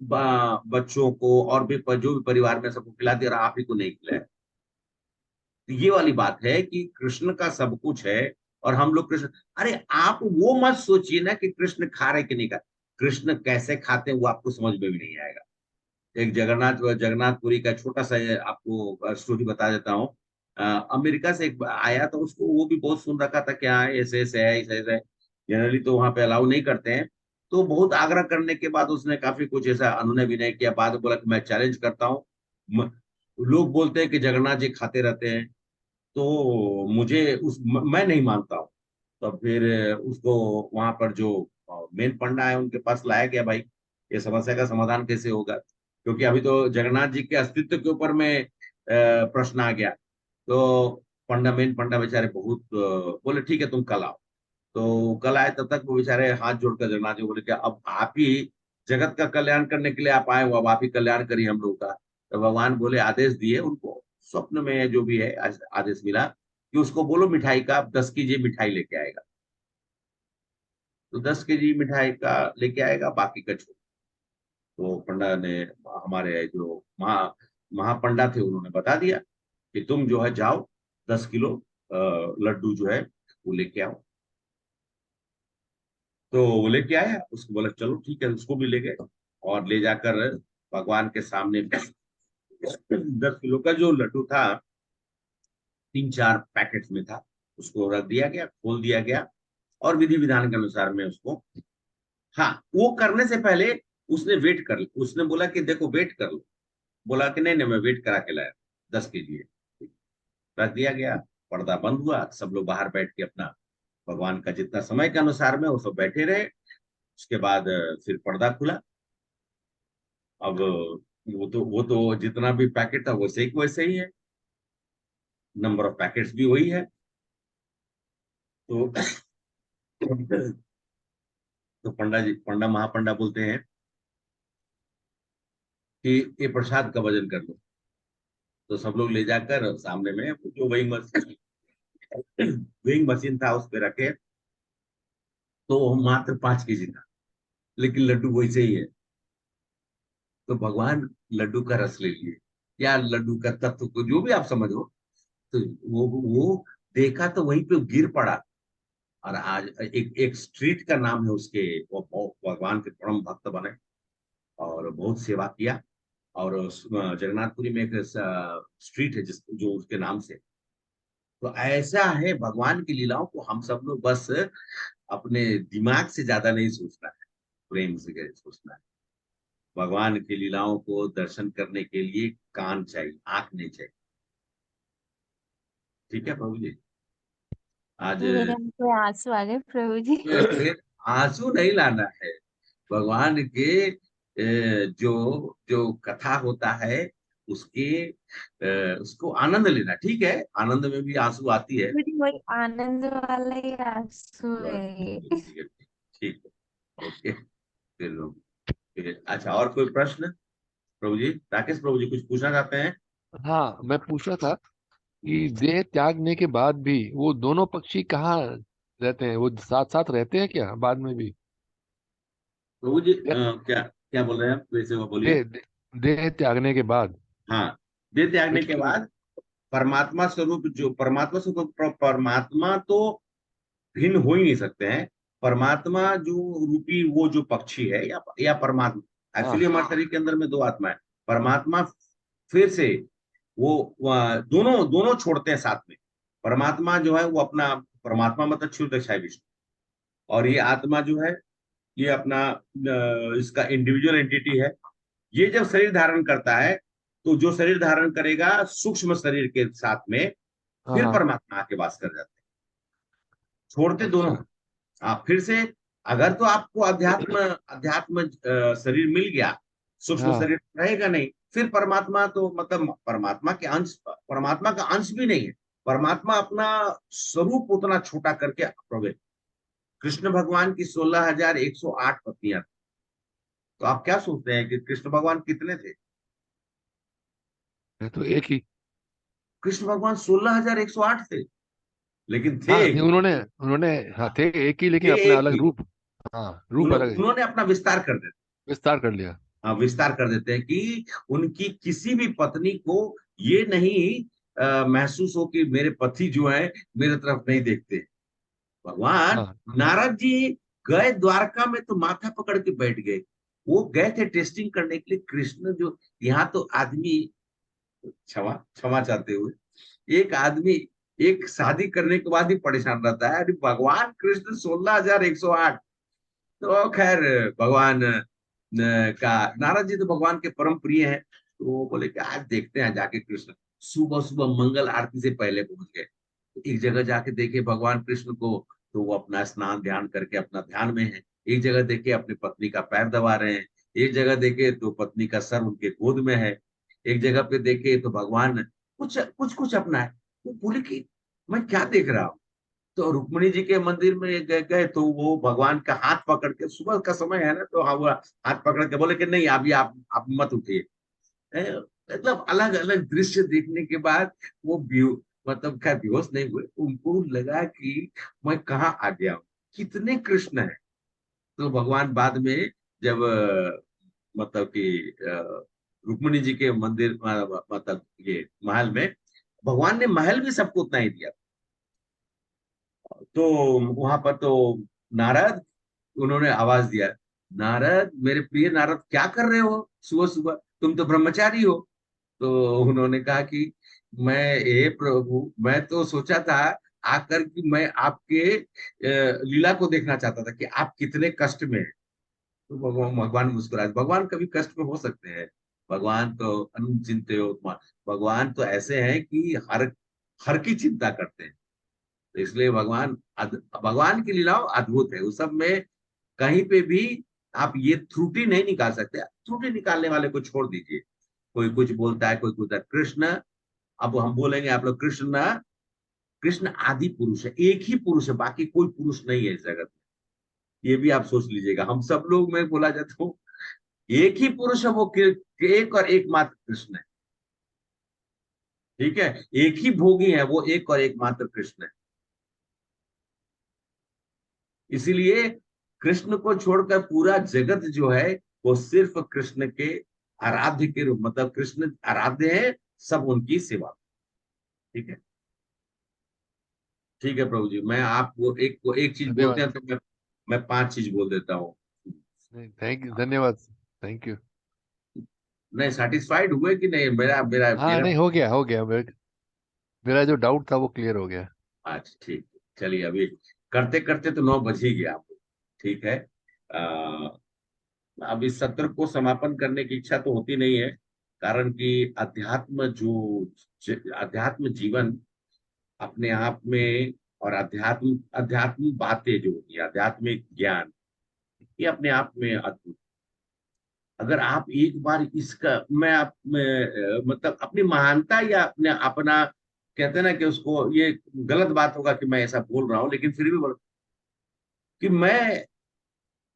बच्चों को और भी जो भी परिवार में सबको खिला दिया, और आप ही को नहीं खिलाया। तो ये वाली बात है कि कृष्ण का सब कुछ है, और हम लोग कृष्ण, अरे आप वो मत सोचिए ना कि कृष्ण खा रहे कि नहीं खा, कृष्ण कैसे खाते हैं वो आपको समझ में भी नहीं आएगा। एक जगन्नाथपुरी का छोटा सा आपको स्टोरी बता देता हूँ। अमेरिका से एक आया, तो उसको वो भी बहुत सुन रखा था कि हाँ ऐसे ऐसे है, ऐसे ऐसे है, जनरली तो वहां पे अलाउ नहीं करते हैं। तो बहुत आग्रह करने के बाद उसने काफी कुछ ऐसा अनुनय विनय किया, बाद में बोला कि मैं चैलेंज करता हूँ, लोग बोलते हैं कि जगन्नाथ जी खाते रहते हैं, तो मुझे मैं नहीं मानता हूँ। तो फिर उसको वहां पर जो मेन पंडा है उनके पास लाया गया, भाई ये समस्या का समाधान कैसे होगा, क्योंकि अभी तो जगन्नाथ जी के अस्तित्व के ऊपर में प्रश्न आ गया। तो मेन पंडा बेचारे बहुत बोले ठीक है तुम कल आओ। तो कल आए, तब तक वो बेचारे हाथ जोड़कर जगन्नाथ जी बोले कि अब आप ही जगत का कल्याण करने के लिए आप आए हो, अब आप ही कल्याण करिए हम लोग का। तो भगवान बोले, आदेश दिए उनको, स्वप्न में जो भी है आदेश मिला कि उसको बोलो मिठाई का 10 केजी मिठाई लेके आएगा। तो 10 केजी मिठाई का लेके आएगा, बाकी का छोड़। तो पंडा ने, हमारे जो महापंडा थे, उन्होंने बता दिया कि तुम जो है जाओ 10 किलो लड्डू जो है वो लेके आओ। तो वो लेके आया, उसको बोला चलो ठीक है, उसको भी ले गए, और ले जाकर भगवान के सामने 10 किलो का जो लड्डू था, 3-4 पैकेट्स में था, उसको रख दिया गया, खोल दिया गया, और विधि विधान के अनुसार में उसको, हाँ वो करने से पहले उसने वेट कर लिया, उसने बोला कि देखो वेट कर लो। बोला कि नहीं नहीं मैं वेट करा के लाया, 10 केजी है। रख दिया गया, पर्दा बंद हुआ, सब लोग बाहर बैठ के अपना भगवान का जितना समय के अनुसार में वो सब बैठे रहे। उसके बाद फिर पर्दा खुला। अब वो तो जितना भी पैकेट था वैसे ही है, नंबर ऑफ पैकेट्स भी वही है। तो तो पंडा महापंडा बोलते हैं कि ये प्रसाद का वजन कर लो। तो सब लोग ले जाकर सामने में जो वेइंग मशीन था उस पे रखे, तो वो मात्र 5 kg था, लेकिन लड्डू वैसे ही है। तो भगवान लड्डू का रस ले लिए या लड्डू का तत्व को जो भी आप समझो, तो वो देखा तो वहीं पे गिर पड़ा। और आज एक एक स्ट्रीट का नाम है उसके, वो भगवान के परम भक्त बने और बहुत सेवा किया। और जगन्नाथपुरी में एक स्ट्रीट है जो उसके नाम से। तो ऐसा है भगवान की लीलाओं को हम सब लोग बस अपने दिमाग से ज्यादा नहीं सोचना है, प्रेम से सोचना है। भगवान की लीलाओं को दर्शन करने के लिए कान चाहिए, आंख नहीं चाहिए। ठीक है प्रभु जी। आज मेरे आंखों में आंसू आ गए प्रभु जी। फिर आंसू नहीं लाना है, भगवान के जो जो कथा होता है उसको आनंद लेना। ठीक है, आनंद में भी आंसू आती है। मुझे वही आनंद वाला ही आंसू है। ठीक है, ओके। फिर अच्छा, और कोई प्रश्न प्रभु जी? राकेश प्रभु जी कुछ पूछना चाहते हैं? हाँ, मैं पूछ रहा था कि देह त्यागने के बाद भी वो दोनों पक्षी कहाँ रहते हैं? वो साथ साथ रहते हैं क्या बाद में भी? प्रभु जी या क्या क्या बोल रहे हैं आप? वैसे वो बोलिए। देह देह देह त्यागने के बाद हाँ, देह त्यागने के पृथ्वी बाद परमात्मा स्वरूप जो परमात्मा स्वरूप परमात्मा तो भिन्न हो ही नहीं सकते हैं। परमात्मा जो रूपी वो जो पक्षी है या परमात्मा, हाँ एक्चुअली हमारे शरीर के अंदर में 2 आत्मा है। परमात्मा फिर से वो दोनों दोनों छोड़ते हैं साथ में। परमात्मा जो है वो अपना परमात्मा मतलब क्षुद्र विष्णु, और ये आत्मा जो है ये अपना इसका इंडिविजुअल एंटिटी है। ये जब शरीर धारण करता है तो जो शरीर धारण करेगा सूक्ष्म शरीर के साथ में, हाँ फिर हाँ परमात्मा आके वास कर जाते हैं। छोड़ते दोनों अच्छा हैं। आप फिर से, अगर तो आपको अध्यात्म अध्यात्म शरीर मिल गया, सूक्ष्म हाँ शरीर रहेगा नहीं, फिर परमात्मा तो मतलब परमात्मा के अंश, परमात्मा का अंश भी नहीं है। परमात्मा अपना स्वरूप उतना छोटा करके प्रवेश। कृष्ण भगवान की 16,108 पत्नियां थी। तो आप क्या सोचते हैं कि कृष्ण भगवान कितने थे? है तो एक ही। कृष्ण भगवान 16,108 थे, लेकिन थे हाँ एक नहीं, ही। उन्होंने उन्होंने हाँ थे एक ही, लेकिन थे अपना एक अलग ही। रूप। हाँ, रूप अलग है, उन्होंने अपना विस्तार कर दिया। विस्तार कर लिया। हाँ, विस्तार कर देते हैं कि उनकी किसी भी पत्नी को ये नहीं महसूस हो कि मेरे पति जो है मेरे तरफ नहीं देखते। भगवान हाँ नारद जी गए द्वारका में तो माथा पकड़ के बैठ गए। वो गए थे टेस्टिंग करने के लिए। कृष्ण जो यहाँ तो आदमी, क्षमा क्षमा चाहते हुए, एक आदमी एक शादी करने के बाद ही परेशान रहता है। अरे भगवान कृष्ण 16,108। तो खैर भगवान का, नारद जी तो भगवान के परम प्रिय हैं, तो वो बोले कि आज देखते हैं जाके। कृष्ण सुबह सुबह मंगल आरती से पहले पहुंच गए। एक जगह जाके देखे भगवान कृष्ण को, तो वो अपना स्नान ध्यान करके अपना ध्यान में है। एक जगह देखे अपनी पत्नी का पैर दबा रहे हैं। एक जगह देखे तो पत्नी का सर उनके गोद में है। एक जगह पे देखे तो भगवान कुछ कुछ कुछ अपना है। वो बोले कि मैं क्या देख रहा हूँ? तो रुक्मिणी जी के मंदिर में गए तो वो भगवान का हाथ पकड़ के, सुबह का समय है ना, तो हाँ वो हाथ पकड़ के बोले कि नहीं अभी आप मत उठिए। मतलब अलग अलग दृश्य देखने के बाद वो मतलब खैर बेहोश नहीं हुए। उनको लगा कि मैं कहाँ आ गया हूँ, कितने कृष्ण है। तो भगवान बाद में जब मतलब कि रुक्मिणी जी के मंदिर मतलब ये महल में, भगवान ने महल भी सबको उतना ही दिया। तो वहां पर तो नारद, उन्होंने आवाज दिया, नारद मेरे प्रिय नारद क्या कर रहे हो सुबह सुबह, तुम तो ब्रह्मचारी हो। तो उन्होंने कहा कि मैं, हे प्रभु, मैं तो सोचा था आकर कि मैं आपके लीला को देखना चाहता था कि आप कितने कष्ट में हैं। तो भगवान मुस्कुराए। भगवान कभी कष्ट में हो सकते हैं? भगवान तो अनचिंत्य हो। भगवान तो ऐसे हैं कि हर हर की चिंता करते हैं। तो इसलिए भगवान की लीलाओं अद्भुत है। उस सब में कहीं पे भी आप ये त्रुटि नहीं निकाल सकते। त्रुटि निकालने वाले को छोड़ दीजिए। कोई कुछ बोलता है, कोई कुछ कृष्ण, अब हम बोलेंगे आप लोग कृष्ण, कृष्ण आदि पुरुष है, एक ही पुरुष है, बाकी कोई पुरुष नहीं है इस जगत में। ये भी आप सोच लीजिएगा। हम सब लोग में बोला जाता हूँ एक ही पुरुष है, वो एक और एकमात्र कृष्ण है। ठीक है, एक ही भोगी है, वो एक और एकमात्र कृष्ण है। इसीलिए कृष्ण को छोड़कर पूरा जगत जो है वो सिर्फ कृष्ण के आराध्य के रूप, मतलब कृष्ण आराध्य है, सब उनकी सेवा। ठीक है, ठीक है प्रभु जी, मैं आपको एक चीज बोलते हैं तो मैं 5 चीज बोल देता हूँ। थैंक यू, धन्यवाद, थैंक यू। नहीं, सेटिस्फाइड हुए कि नहीं? मेरा मेरा हाँ मेरा नहीं, हो गया मेरा जो डाउट था वो क्लियर हो गया। अच्छा ठीक है, चलिए अभी करते करते तो 9 बज ही गया आपको। ठीक है, अब इस सत्र को समापन करने की इच्छा तो होती नहीं है, कारण कि अध्यात्म जीवन अपने आप में, और अध्यात्म बातें जो होती है, आध्यात्मिक ज्ञान, ये अपने आप में अद्भुत। अगर आप एक बार इसका, मतलब अपनी महानता या अपना कहते हैं ना कि उसको, ये गलत बात होगा कि मैं ऐसा बोल रहा हूं, लेकिन फिर भी बोल कि मैं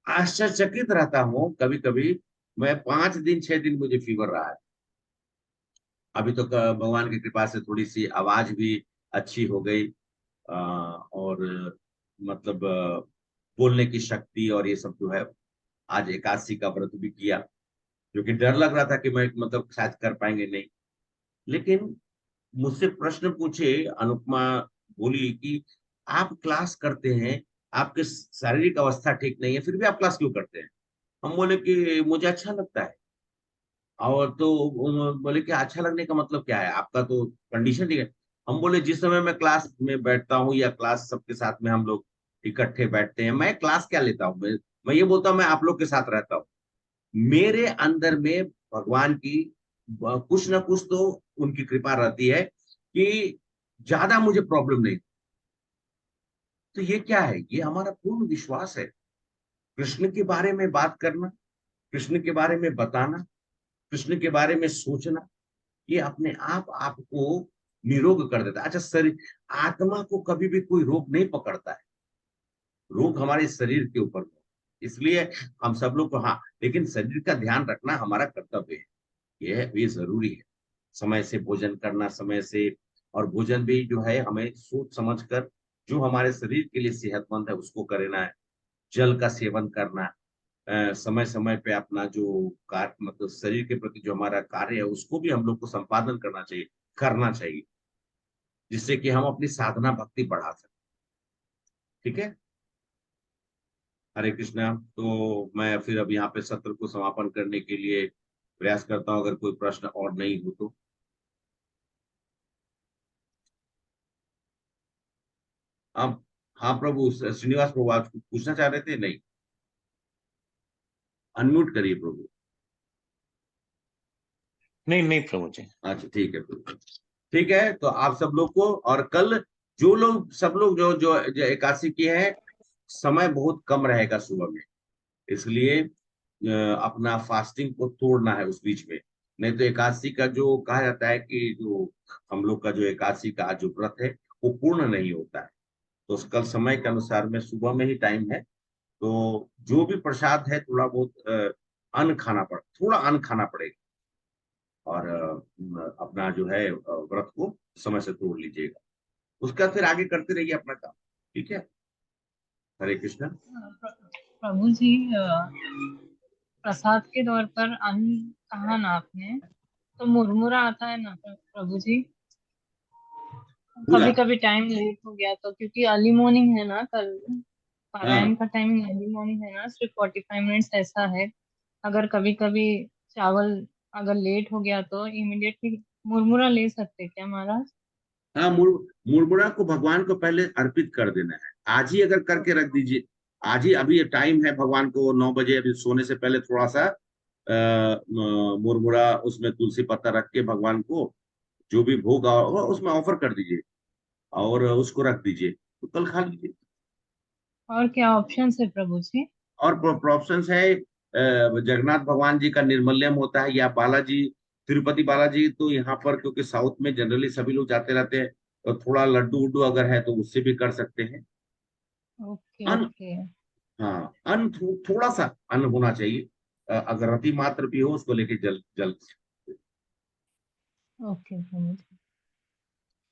आश्चर्यचकित रहता हूँ कभी कभी। मैं 5 दिन 6 दिन मुझे फीवर रहा है। अभी तो भगवान की कृपा से थोड़ी सी आवाज भी अच्छी हो गई, और मतलब बोलने की शक्ति और ये सब जो है। आज एकादशी का व्रत भी किया, क्योंकि डर लग रहा था कि मैं मतलब शायद कर पाएंगे नहीं। लेकिन मुझसे प्रश्न पूछे अनुपमा, बोली कि आप क्लास करते हैं, आपके शारीरिक अवस्था ठीक नहीं है, फिर भी आप क्लास क्यों करते हैं? हम बोले कि मुझे अच्छा लगता है। और तो बोले कि अच्छा लगने का मतलब क्या है, आपका तो कंडीशन ठीक है। हम बोले जिस समय मैं क्लास में बैठता हूँ या क्लास सबके साथ में हम लोग इकट्ठे बैठते हैं, मैं क्लास क्या लेता हूँ, मैं ये बोलता हूँ मैं आप लोग के साथ रहता हूँ। मेरे अंदर में भगवान की कुछ ना कुछ तो उनकी कृपा रहती है कि ज्यादा मुझे प्रॉब्लम नहीं। तो ये क्या है? ये हमारा पूर्ण विश्वास है। कृष्ण के बारे में बात करना, कृष्ण के बारे में बताना, कृष्ण के बारे में सोचना, ये अपने आप आपको निरोग कर देता है। अच्छा, शरीर, आत्मा को कभी भी कोई रोग नहीं पकड़ता है। रोग हमारे शरीर के ऊपर है। इसलिए हम सब लोग को, हाँ, लेकिन शरीर का ध्यान रखना हमारा कर्तव्य है। ये जरूरी है। समय से भोजन करना, समय से, और भोजन भी जो है हमें सोच समझ कर, जो हमारे शरीर के लिए सेहतमंद है उसको करना है। जल का सेवन करना, समय समय पे अपना जो कार्य, मतलब शरीर के प्रति जो हमारा कार्य है उसको भी हम लोग को संपादन करना चाहिए, जिससे कि हम अपनी साधना भक्ति बढ़ा सकें। ठीक है, हरे कृष्णा। तो मैं फिर अब यहाँ पे सत्र को समापन करने के लिए प्रयास करता हूँ, अगर कोई प्रश्न और नहीं हो तो। अब हाँ प्रभु, श्रीनिवास प्रभु आप कुछ पूछना चाह रहे थे? नहीं, अनम्यूट करिए प्रभु। नहीं नहीं प्रभु जी। अच्छा ठीक है प्रभु। ठीक है, तो आप सब लोग को, और कल जो लोग, सब लोग जो एकादशी की है, समय बहुत कम रहेगा सुबह में, इसलिए अपना फास्टिंग को तोड़ना है उस बीच में। नहीं तो एकादशी का जो कहा जाता है कि जो हम लोग का जो एकादशी का जो व्रत है वो पूर्ण नहीं होता है। तो कल समय के अनुसार में सुबह में ही टाइम है, तो जो भी प्रसाद है थोड़ा बहुत थोड़ा अन्न खाना पड़ेगा, और अपना जो है व्रत को समय से तोड़ लीजिएगा। उसका फिर आगे करते रहिए अपना काम। ठीक है, हरे कृष्णा। प्रभु जी, प्रसाद के तौर पर अन्न कहा ना आपने, तो मुरमुरा आता है ना प्रभु जी? कभी कभी टाइम लेट हो गया तो, क्योंकि अर्ली मॉर्निंग है ना कल, पारायण का टाइमिंग अर्ली मॉर्निंग है ना, सिर्फ 45 मिनट्स ऐसा है। अगर कभी कभी चावल अगर लेट हो गया तो इमिडिएटली मुरमुरा ले सकते क्या महाराज? हाँ, मुरमुरा को भगवान को पहले अर्पित कर देना है। आज ही अगर करके रख दीजिए, आज ही, अभी टाइम है भगवान को 9 बजे, अभी सोने से पहले थोड़ा सा मुरमुरा उसमें तुलसी पत्ता रख के भगवान को जो भी भोग होगा उसमें ऑफर कर दीजिए, और उसको रख दीजिए, तो कल खा लीजिए। और क्या ऑप्शन है प्रभु जी? और ऑप्शन है, जगन्नाथ भगवान जी का निर्मल्यम होता है, या बालाजी, तिरुपति बालाजी, तो यहाँ पर क्योंकि साउथ में जनरली सभी लोग जाते रहते हैं, तो थोड़ा लड्डू उड्डू अगर है तो उससे भी कर सकते हैं। ओके अन्न, ओके हाँ, अन्न थोड़ा सा अन्न होना चाहिए, अगर रति मात्र भी हो उसको लेके जल जल। ओके प्रभु जी।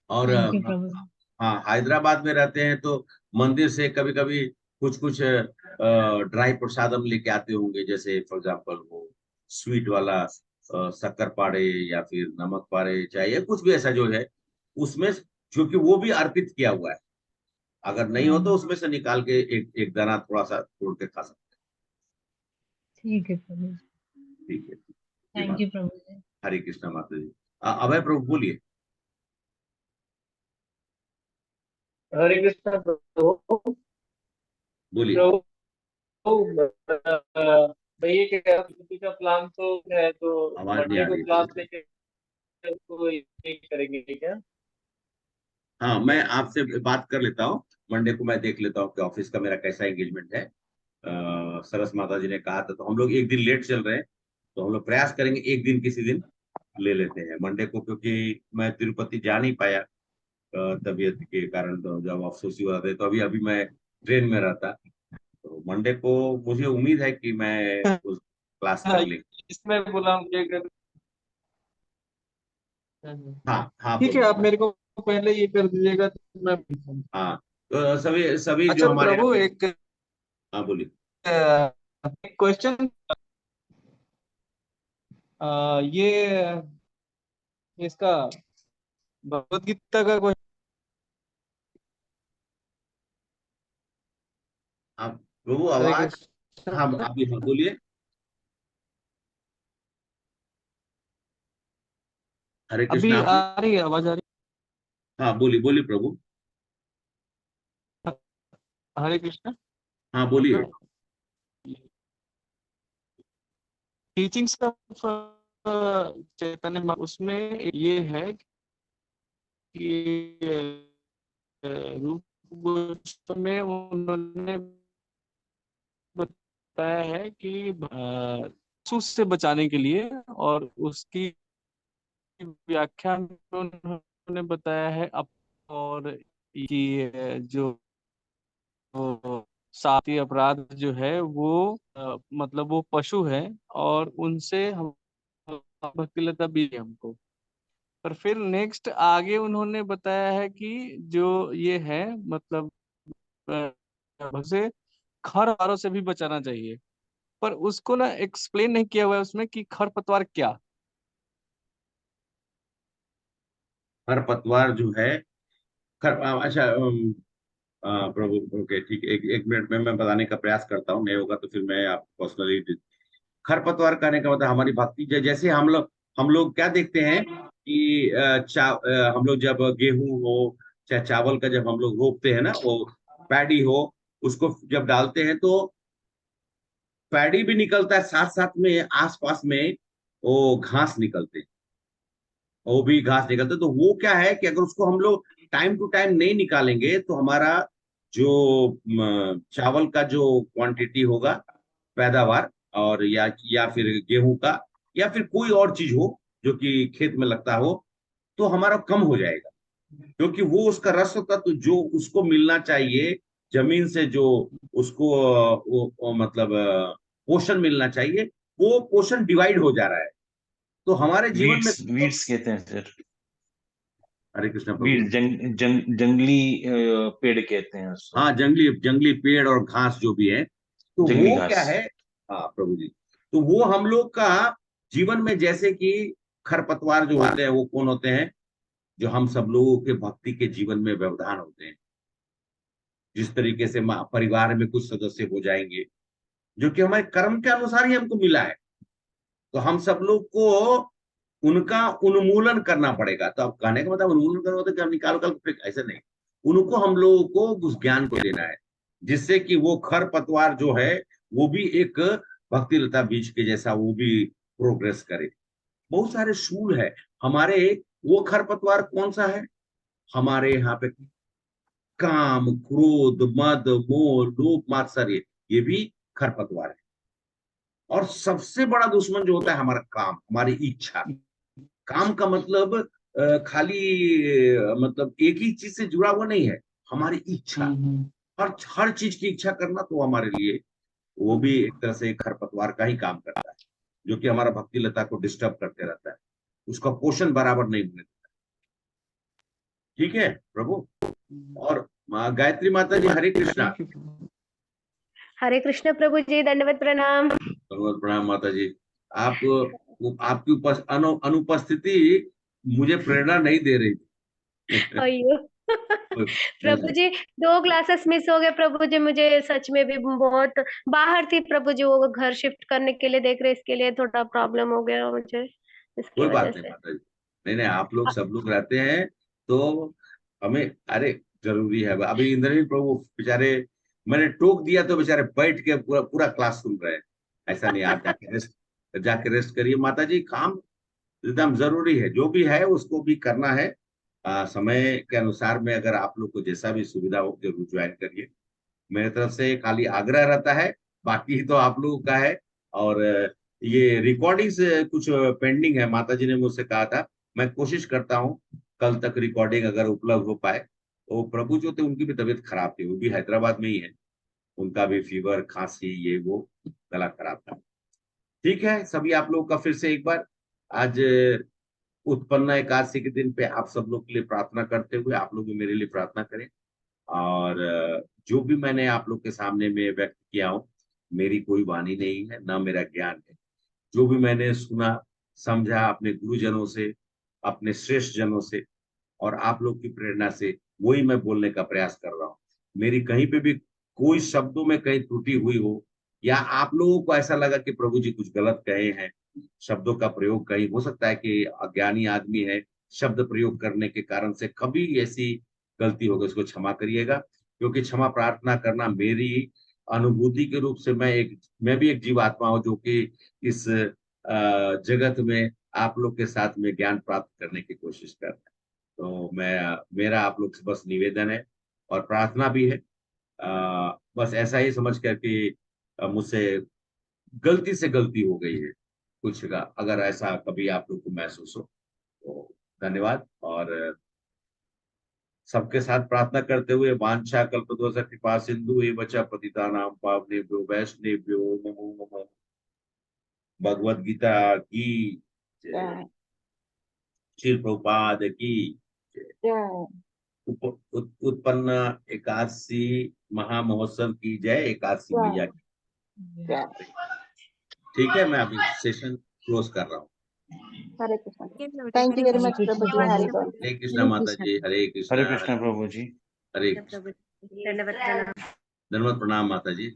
और थैंक यू प्रभु जी। हाँ, हैदराबाद में रहते हैं तो मंदिर से कभी कभी कुछ कुछ ड्राई प्रसादम लेके आते होंगे, जैसे फॉर एग्जांपल वो स्वीट वाला शक्कर पाड़े या फिर नमक पाड़े, चाहे या कुछ भी ऐसा जो है उसमें, क्योंकि वो भी अर्पित किया हुआ है। अगर नहीं हो तो उसमें से निकाल के एक दाना थोड़ा सा तोड़ के खा सकते ठीक है प्रभु जी। हैं। ठीक है, ये थैंक बात। यू प्रभु जी। हरे कृष्णा माता जी। अभय प्रभु बोलिए। हरे कृष्णा प्रभु। बोलिए। प्रभु, मैं ये कह रहा था, छुट्टी का प्लान तो है, तो आवाज नहीं मंडे आ को रही है क्लास प्रभु। लेके उसको ये करेंगे क्या? हाँ, मैं आपसे बात कर लेता हूँ, मंडे को मैं देख लेता हूँ कि ऑफिस का मेरा कैसा एंगेजमेंट है। सरस माता जी ने कहा था, तो हम लोग एक दिन लेट चल रहे हैं, तो हम लोग प्रयास करेंगे एक दिन किसी दिन ले लेते हैं मंडे को, क्योंकि मैं तिरुपति जा नहीं पाया तबीयत के कारण, तो जब अफसोस हुआ था, तो अभी अभी मैं ट्रेन में रहता, तो मंडे को मुझे उम्मीद है कि मैं उस क्लास कर लेंगे। इसमें बोला मुझे अगर हाँ हाँ ठीक है, प्रभु। आप मेरे को पहले ये कर दीजिएगा तो मैं। हाँ, तो सभी सभी जो अच्छा हमारे यहाँ प्रभु, पे। एक हाँ बोलिए। क्वेश्चन, ये इसका भगवत गीता का क्वेश्चन। आप प्रभु हरे आवाज। हाँ, कृष्ण। आप हाँ बोलिए। हरे अभी कृष्णा, आ आपने। रही है, आवाज आ रही हाँ बोलिए बोलिए प्रभु। है? हरे कृष्ण। हाँ बोलिए। टीचिंग्स ऑफ चैतन्य उसमें ये है कि रूप गोस्वामी में उन्होंने बताया है कि सूस से बचाने के लिए, और उसकी व्याख्या में उन्होंने बताया है और कि जो साथी अपराध जो है वो मतलब वो पशु है, और उनसे हम भक्ति लता भी है हमको। पर फिर नेक्स्ट आगे उन्होंने बताया है कि जो ये है मतलब से खरपतवारों से भी बचाना चाहिए, पर उसको ना एक्सप्लेन नहीं किया हुआ है उसमें कि खरपतवार क्या। खरपतवार जो है, अच्छा, प्रभु ओके ठीक है, एक मिनट में मैं बताने का प्रयास करता हूँ, नहीं होगा तो फिर मैं आपको पर्सनली। खरपतवार कहने का मतलब हमारी भक्ति, जैसे हम लोग क्या देखते हैं कि हम लोग जब गेहूं हो चाहे चावल का जब हम लोग रोपते हैं ना, वो पैडी हो, उसको जब डालते हैं तो पैडी भी निकलता है, साथ साथ में आसपास में वो घास निकलते हैं, वो भी घास निकलते हैं। तो वो क्या है कि अगर उसको हम लोग टाइम टू टाइम नहीं निकालेंगे तो हमारा जो चावल का जो क्वांटिटी होगा, पैदावार, और या फिर गेहूं का, या फिर कोई और चीज हो जो कि खेत में लगता हो, तो हमारा कम हो जाएगा, क्योंकि वो उसका रस तत्व जो उसको मिलना चाहिए जमीन से, जो उसको मतलब पोषण मिलना चाहिए, वो पोषण डिवाइड हो जा रहा है। तो हमारे जीवन में। वीड्स वीड्स कहते हैं सर। हरे कृष्ण प्रभु। वीड जंगली पेड़ कहते हैं उसको। हाँ, जंगली जंगली पेड़ और घास जो भी है, तो जंगली वो क्या घास। है। हाँ प्रभु जी। तो वो हम लोग का जीवन में, जैसे कि खरपतवार जो होते हैं वो कौन होते हैं, जो हम सब लोगों के भक्ति के जीवन में व्यवधान होते हैं। जिस तरीके से परिवार में कुछ सदस्य हो जाएंगे जो कि हमारे कर्म के अनुसार ही हमको मिला है, तो हम सब लोग को उनका उन्मूलन करना पड़ेगा। तो अब कहने का मतलब उन्मूलन करना होता है कि हम निकाल कर फेंक, ऐसे नहीं, उनको हम लोगों को उस ज्ञान को देना है, जिससे कि वो खरपतवार जो है वो भी एक भक्ति लता बीज के जैसा वो भी प्रोग्रेस करे। बहुत सारे सूल है हमारे। वो खरपतवार कौन सा है हमारे यहाँ पे? काम, क्रोध, मद, मोह, लोभ, मात्सर्य, ये भी खरपतवार है। और सबसे बड़ा दुश्मन जो होता है हमारा काम, हमारी इच्छा। काम का मतलब खाली मतलब एक ही चीज से जुड़ा हुआ नहीं है, हमारी इच्छा। हर चीज की इच्छा करना, तो हमारे लिए वो भी एक तरह से खरपतवार का ही काम करता है, जो कि हमारा भक्ति लता को डिस्टर्ब करते रहता है, उसका पोषण बराबर नहीं होने देता। ठीक है प्रभु। और गायत्री माता जी, हरे कृष्णा। हरे कृष्ण प्रभु जी, दंडवत प्रणाम। दंडवत प्रणाम माता जी। आप आपकी अनुपस्थिति मुझे प्रेरणा नहीं दे रही थी। अयो प्रभु जी, 2 क्लासेस मिस हो गए प्रभु जी, मुझे सच में भी बहुत बाहर थी प्रभु जी, वो घर शिफ्ट करने के लिए देख रहे, इसके लिए थोड़ा प्रॉब्लम हो गया मुझे, इसकी कोई वजह बात नहीं से। माता जी, नहीं आप लोग सब लोग रहते हैं तो हमें, अरे जरूरी है। अभी इंद्रनील प्रभु बेचारे, मैंने टोक दिया तो बेचारे बैठ के पूरा पूरा क्लास सुन रहे हैं। ऐसा नहीं, आप जाके रेस्ट करिए माता जी। काम एकदम जरूरी है, जो भी है उसको भी करना है। समय के अनुसार में अगर आप लोग को जैसा भी सुविधा हो जरूर ज्वाइन करिए। मेरे तरफ से खाली आग्रह रहता है, बाकी तो आप लोगों का है। और ये रिकॉर्डिंग से कुछ पेंडिंग है, माता जी ने मुझसे कहा था, मैं कोशिश करता हूँ कल तक रिकॉर्डिंग अगर उपलब्ध हो पाए। तो प्रभु जो थे उनकी भी तबीयत खराब थी, वो भी हैदराबाद में ही है, उनका भी फीवर खांसी ये वो, गला खराब था। ठीक है, सभी आप लोगों का फिर से एक बार आज उत्पन्न एकादशी के दिन पे आप सब लोग के लिए प्रार्थना करते हुए आप लोग भी मेरे लिए प्रार्थना करें। और जो भी मैंने आप लोग के सामने में व्यक्त किया हूँ, मेरी कोई वाणी नहीं है, ना मेरा ज्ञान है। जो भी मैंने सुना समझा अपने गुरुजनों से, अपने श्रेष्ठ जनों से और आप लोग की प्रेरणा से, वही मैं बोलने का प्रयास कर रहा हूँ। मेरी कहीं पे भी कोई शब्दों में कहीं त्रुटि हुई हो, या आप लोगों को ऐसा लगा कि प्रभु जी कुछ गलत कहे हैं, शब्दों का प्रयोग कहीं हो सकता है कि अज्ञानी आदमी है, शब्द प्रयोग करने के कारण से कभी ऐसी गलती होगी, उसको क्षमा करिएगा। क्योंकि क्षमा प्रार्थना करना मेरी अनुभूति के रूप से, मैं भी एक जीवात्मा हूँ जो कि इस जगत में आप लोग के साथ में ज्ञान प्राप्त करने की कोशिश कर रहा है। तो मेरा आप लोग से बस निवेदन है और प्रार्थना भी है, बस ऐसा ही समझ कर कि मुझसे गलती से गलती हो गई है कुछ का, अगर ऐसा कभी आप लोग को महसूस हो तो धन्यवाद। और सबके साथ प्रार्थना करते हुए, वांछा कल्पतरुश्च कृपा सिंधु एव च पतितानां पावनेभ्यो वैष्णवेभ्यो नमो नमः। भगवद गीता की जय। श्री प्रभुपाद की जय। उत्पन्न एकादशी महामहोत्सव की जय। एकादशी मैया की जय। ठीक है, मैं अभी सेशन क्लोज कर रहा हूँ। Hare Krishna. Thank you very much प्रभु जी, हरि बोल। हरे कृष्णा माता जी, हरे कृष्णा। हरे कृष्णा प्रभु जी। हरे कृष्णा। दंडवत प्रणाम। धन्यवाद, प्रणाम माता जी।